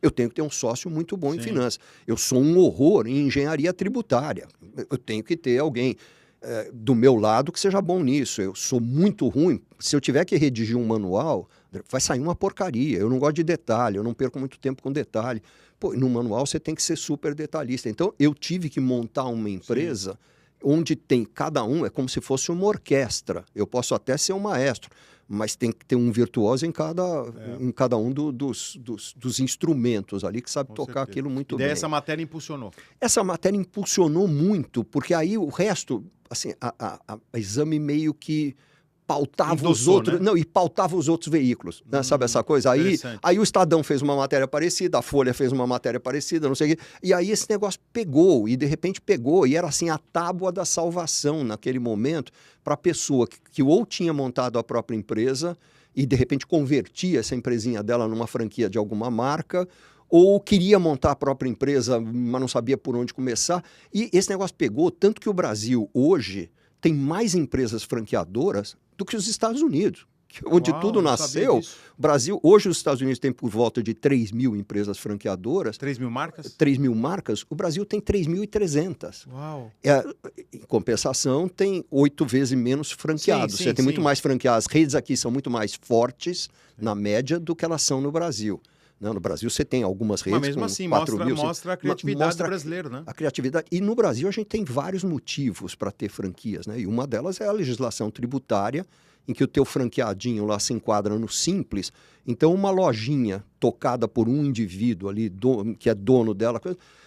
eu tenho que ter um sócio muito bom em finanças. Eu sou um horror em engenharia tributária. Eu tenho que ter alguém do meu lado que seja bom nisso. Eu sou muito ruim. Se eu tiver que redigir um manual, vai sair uma porcaria. Eu não gosto de detalhe, eu não perco muito tempo com detalhe. Pô, no manual você tem que ser super detalhista. Então, eu tive que montar uma empresa onde tem cada um, é como se fosse uma orquestra. Eu posso até ser um maestro, mas tem que ter um virtuoso em cada um dos instrumentos ali que sabe tocar aquilo muito bem. Essa matéria impulsionou? Essa matéria impulsionou muito, porque aí o resto, assim, a exame meio que pautava os outros, né? Não, e pautava os outros veículos, né? Sabe essa coisa? Aí o Estadão fez uma matéria parecida, a Folha fez uma matéria parecida, não sei o quê, e aí esse negócio pegou, e de repente pegou, e era assim a tábua da salvação naquele momento para a pessoa que ou tinha montado a própria empresa e de repente convertia essa empresinha dela numa franquia de alguma marca, ou queria montar a própria empresa, mas não sabia por onde começar, e esse negócio pegou, tanto que o Brasil hoje tem mais empresas franqueadoras do que os Estados Unidos, onde tudo nasceu. O Brasil, hoje os Estados Unidos tem por volta de 3 mil empresas franqueadoras. 3 mil marcas? 3 mil marcas. O Brasil tem 3.300. Uau! Em compensação, tem 8 vezes menos franqueados. Você tem muito mais franqueados. As redes aqui são muito mais fortes, na média, do que elas são no Brasil. Não, no Brasil você tem algumas redes. Mas mesmo assim, 4 mil, mostra a criatividade do brasileiro, né? A criatividade. E no Brasil a gente tem vários motivos para ter franquias, né? E uma delas é a legislação tributária, em que o teu franqueadinho lá se enquadra no simples. Então, uma lojinha tocada por um indivíduo ali, que é dono dela,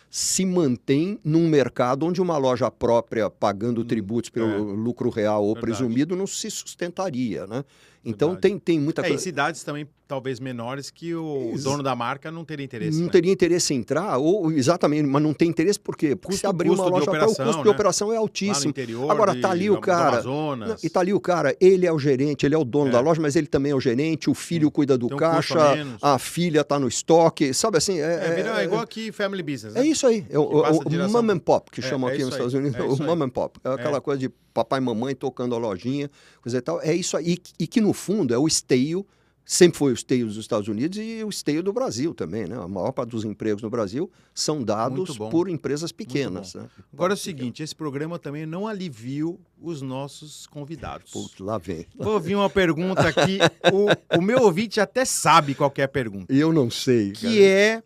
se mantém num mercado onde uma loja própria, pagando tributos pelo lucro real ou presumido, não se sustentaria, né? Então, tem muita coisa. E cidades também, talvez menores, que o dono da marca não teria interesse. Não teria interesse em entrar, ou exatamente, mas não tem interesse por quê? Porque se abrir uma loja para o custo de operação é altíssimo. Lá no interior, agora, tá ali o cara. E tá ali o cara, ele é o gerente, ele é o dono da loja, mas ele também é o gerente, o filho cuida do caixa, a filha tá no estoque, sabe assim? É igual aqui Family Business, né? É isso aí, o mom and pop, que chamam aqui nos Estados Unidos, o mom and pop. É aquela coisa de papai e mamãe tocando a lojinha, coisa e tal. É isso aí, e que no fundo é o esteio, sempre foi o esteio dos Estados Unidos e o esteio do Brasil também, né? A maior parte dos empregos no Brasil são dados por empresas pequenas. Né? Agora é o seguinte, esse programa também não alivia os nossos convidados. Putz, lá vem. Vou ouvir uma pergunta aqui, o meu ouvinte até sabe qual que é a pergunta. Eu não sei. Que é...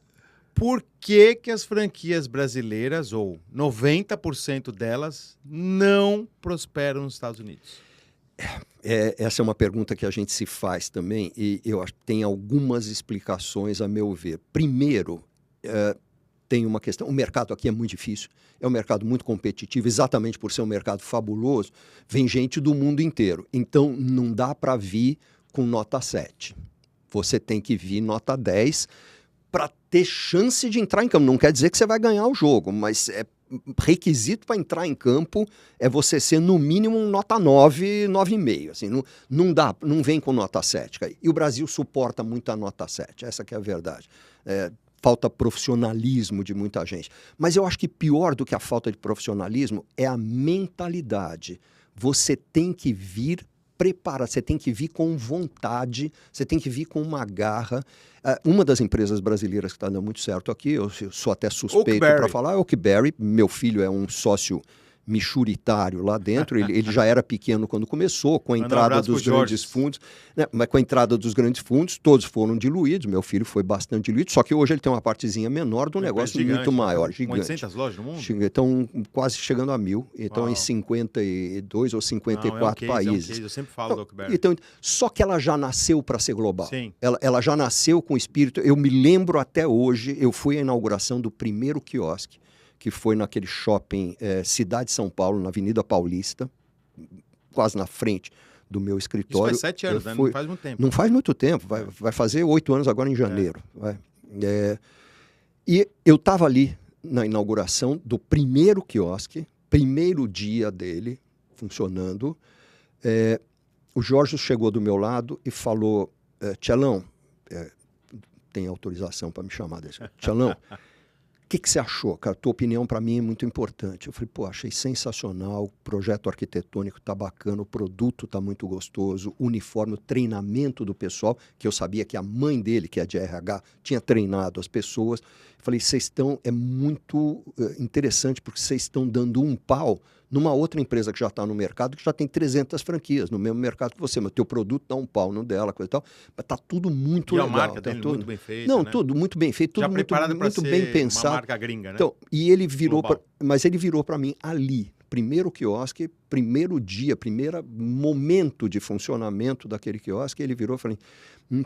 Por que as franquias brasileiras, ou 90% delas, não prosperam nos Estados Unidos? Essa é uma pergunta que a gente se faz também, e eu acho que tem algumas explicações, a meu ver. Primeiro, tem uma questão, o mercado aqui é muito difícil, é um mercado muito competitivo, exatamente por ser um mercado fabuloso, vem gente do mundo inteiro. Então, não dá para vir com nota 7. Você tem que vir nota 10 para ter chance de entrar em campo. Não quer dizer que você vai ganhar o jogo, mas requisito para entrar em campo é você ser no mínimo nota 9, 9,5. Assim, não vem com nota 7. E o Brasil suporta muito a nota 7, essa que é a verdade. Falta profissionalismo de muita gente. Mas eu acho que pior do que a falta de profissionalismo é a mentalidade. Você tem que vir preparado, você tem que vir com vontade, você tem que vir com uma garra. Uma das empresas brasileiras que está dando muito certo aqui, eu sou até suspeito para falar, é o Oakberry. Meu filho é um sócio michuritário lá dentro. Ele já era pequeno quando começou, com a entrada dos grandes fundos, né? Mas com a entrada dos grandes fundos, todos foram diluídos. Meu filho foi bastante diluído, só que hoje ele tem uma partezinha menor de um negócio gigante, muito maior, gigante. 800 lojas no mundo? Estão quase chegando a 1.000. Então, em 52 ou 54 países. Eu sempre falo do Oakberry. Então, só que ela já nasceu para ser global. Sim. Ela já nasceu com o espírito. Eu me lembro até hoje, eu fui à inauguração do primeiro quiosque, que foi naquele shopping Cidade de São Paulo, na Avenida Paulista, quase na frente do meu escritório. Isso faz 7 anos, né? Não faz muito tempo. Não faz muito tempo, vai fazer 8 anos agora em janeiro. E eu estava ali na inauguração do primeiro quiosque, primeiro dia dele funcionando. O Jorge chegou do meu lado e falou, Tchelão, tem autorização para me chamar desse. Tchelão, o que você achou? Cara, tua opinião para mim é muito importante. Eu falei, achei sensacional, o projeto arquitetônico tá bacana, o produto tá muito gostoso, o uniforme, o treinamento do pessoal, que eu sabia que a mãe dele, que é de RH, tinha treinado as pessoas. Eu falei, é muito interessante, porque vocês estão dando um pau numa outra empresa que já está no mercado, que já tem 300 franquias, no mesmo mercado que você, mas o teu produto dá um pau no dela, coisa e tal, mas tá tudo muito legal. E a marca dele muito bem feita, Não, né? tudo muito bem feito, tudo muito bem pensado. Uma marca gringa, né? Então, e ele virou, mas ele virou para mim ali, primeiro quiosque, primeiro dia, primeiro momento de funcionamento daquele quiosque, ele virou e falou,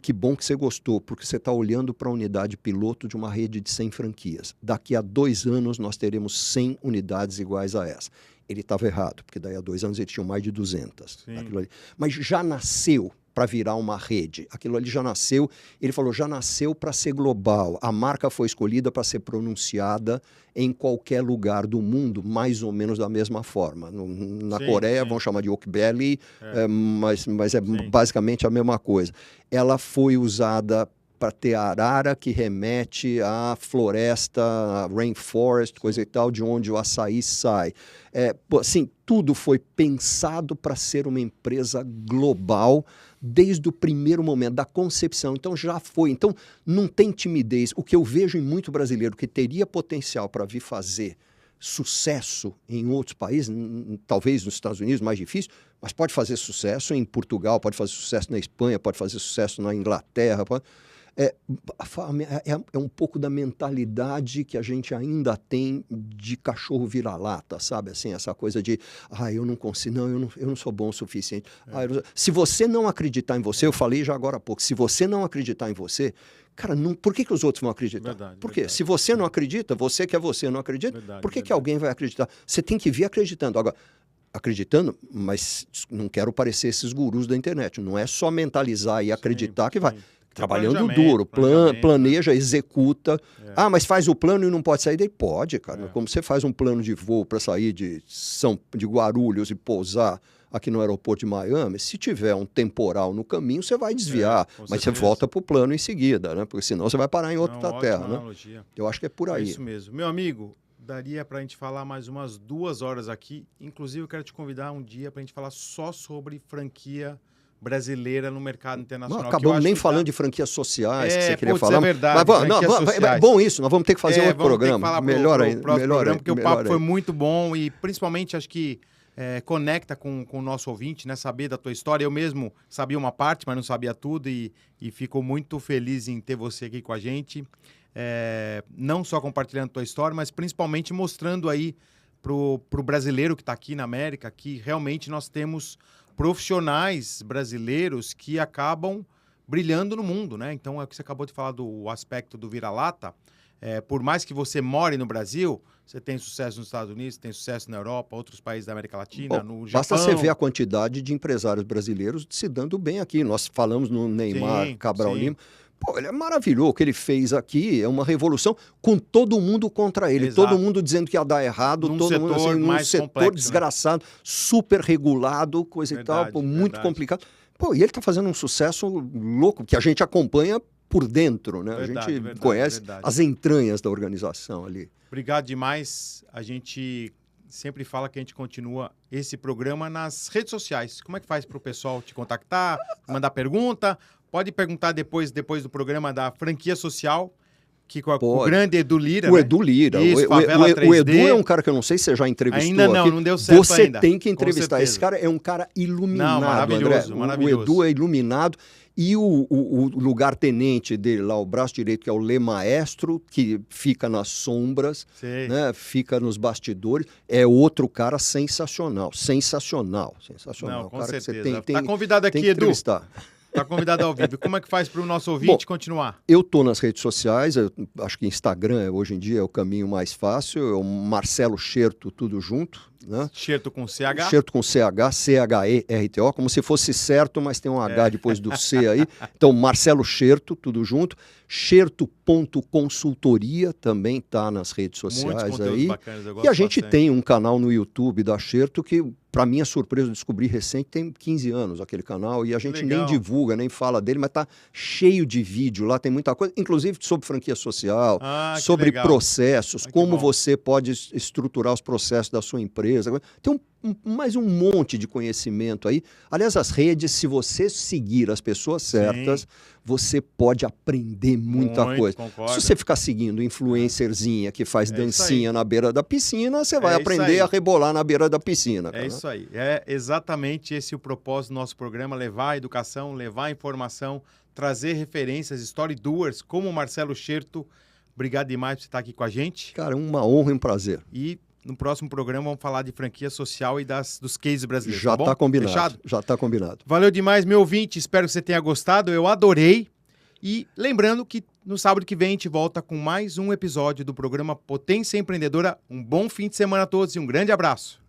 que bom que você gostou, porque você está olhando para a unidade piloto de uma rede de 100 franquias. Daqui a 2 anos nós teremos 100 unidades iguais a essa. Ele estava errado, porque daí a 2 anos ele tinha mais de 200. Aquilo ali. Mas já nasceu para virar uma rede. Aquilo ali já nasceu, ele falou, já nasceu para ser global. A marca foi escolhida para ser pronunciada em qualquer lugar do mundo, mais ou menos da mesma forma. Na Coreia vão chamar de Oakberry, mas é basicamente a mesma coisa. Ela foi usada para ter a arara que remete à floresta, a rainforest, coisa e tal, de onde o açaí sai. Assim, tudo foi pensado para ser uma empresa global desde o primeiro momento, da concepção. Então, já foi. Então, não tem timidez. O que eu vejo em muito brasileiro que teria potencial para vir fazer sucesso em outros países, talvez nos Estados Unidos, mais difícil, mas pode fazer sucesso em Portugal, pode fazer sucesso na Espanha, pode fazer sucesso na Inglaterra, é um pouco da mentalidade que a gente ainda tem de cachorro vira-lata, sabe? Assim, essa coisa de, eu não consigo, eu não sou bom o suficiente. Se você não acreditar em você, eu falei já agora há pouco, se você não acreditar em você, cara, por que os outros vão acreditar? Por quê? Se você não acredita, você que é você não acredita, por que alguém vai acreditar? Você tem que vir acreditando. Agora, acreditando, mas não quero parecer esses gurus da internet. Não é só mentalizar e acreditar que vai. Trabalhando duro, planeja, executa. Mas faz o plano e não pode sair daí? Pode, cara. Como você faz um plano de voo para sair de Guarulhos e pousar aqui no aeroporto de Miami, se tiver um temporal no caminho, você vai desviar, mas você volta para o plano em seguida, né? Porque senão você vai parar em outra terra, né? Eu acho que é por aí. É isso mesmo. Meu amigo, daria para a gente falar mais umas 2 horas aqui. Inclusive, eu quero te convidar um dia para a gente falar só sobre franquia brasileira no mercado internacional. Não acabamos nem falando de franquias sociais que você queria falar. É verdade. Mas, é bom isso, nós vamos ter que fazer outro programa. Melhor ainda. Porque o papo foi muito bom e principalmente acho que conecta com o nosso ouvinte, né? Saber da tua história. Eu mesmo sabia uma parte, mas não sabia tudo e fico muito feliz em ter você aqui com a gente. Não só compartilhando a tua história, mas principalmente mostrando aí pro brasileiro que está aqui na América que realmente nós temos profissionais brasileiros que acabam brilhando no mundo, né? Então, é o que você acabou de falar do aspecto do vira-lata. Por mais que você more no Brasil, você tem sucesso nos Estados Unidos, tem sucesso na Europa, outros países da América Latina, no Japão. Basta você ver a quantidade de empresários brasileiros se dando bem aqui. Nós falamos no Neymar Cabral Lima. Ele é maravilhoso. O que ele fez aqui é uma revolução com todo mundo contra ele. Exato. Todo mundo dizendo que ia dar errado. Todo mundo assim, num setor complexo, desgraçado, né? Super regulado, coisa e tal, muito complicado. E ele está fazendo um sucesso louco, que a gente acompanha por dentro, né? A gente conhece as entranhas da organização ali. Obrigado demais. A gente sempre fala que a gente continua esse programa nas redes sociais. Como é que faz para o pessoal te contactar, mandar pergunta? Pode perguntar depois do programa da Franquia Social. O grande Edu Lira, O Edu Lira. Isso, o Edu é um cara que eu não sei se você já entrevistou ainda não, aqui. Não deu certo você ainda. Tem que entrevistar. Esse cara é um cara iluminado, maravilhoso, André. Maravilhoso. O Edu é iluminado. E o lugar-tenente dele lá, o braço direito, que é o Lê Maestro, que fica nas sombras, né, fica nos bastidores, é outro cara sensacional. Não, com cara certeza. Que você tem tá convidado aqui, Edu. Entrevistar. Tá convidado ao vivo. Como é que faz para o nosso ouvinte continuar? Eu tô nas redes sociais, eu acho que Instagram hoje em dia é o caminho mais fácil, é o Marcelo Scherto, tudo junto. Né? Scherto com CH? Scherto com CH, CHERTO, como se fosse certo, mas tem um H depois do C aí. Então, Marcelo Scherto, tudo junto. Scherto.consultoria também está nas redes sociais aí. Bacanas, eu gosto e a gente bastante. tem um canal no YouTube da Scherto que, para minha surpresa, eu descobri recente, tem 15 anos aquele canal e a gente nem divulga, nem fala dele, mas tá cheio de vídeo lá, tem muita coisa, inclusive sobre franquia social, sobre processos, como você pode estruturar os processos da sua empresa. Tem mais um monte de conhecimento aí. Aliás, as redes, se você seguir as pessoas certas, você pode aprender muita coisa. Concordo. Se você ficar seguindo influencerzinha que faz dancinha na beira da piscina, você vai aprender a rebolar na beira da piscina. É isso aí. É exatamente esse o propósito do nosso programa, levar a educação, levar a informação, trazer referências, story doers, como o Marcelo Scherto. Obrigado demais por você estar aqui com a gente. Cara, uma honra e um prazer. E no próximo programa vamos falar de franquia social e dos cases brasileiros. Já tá combinado. Fechado? Já tá combinado. Valeu demais, meu ouvinte. Espero que você tenha gostado. Eu adorei. E lembrando que no sábado que vem a gente volta com mais um episódio do programa Potência Empreendedora. Um bom fim de semana a todos e um grande abraço.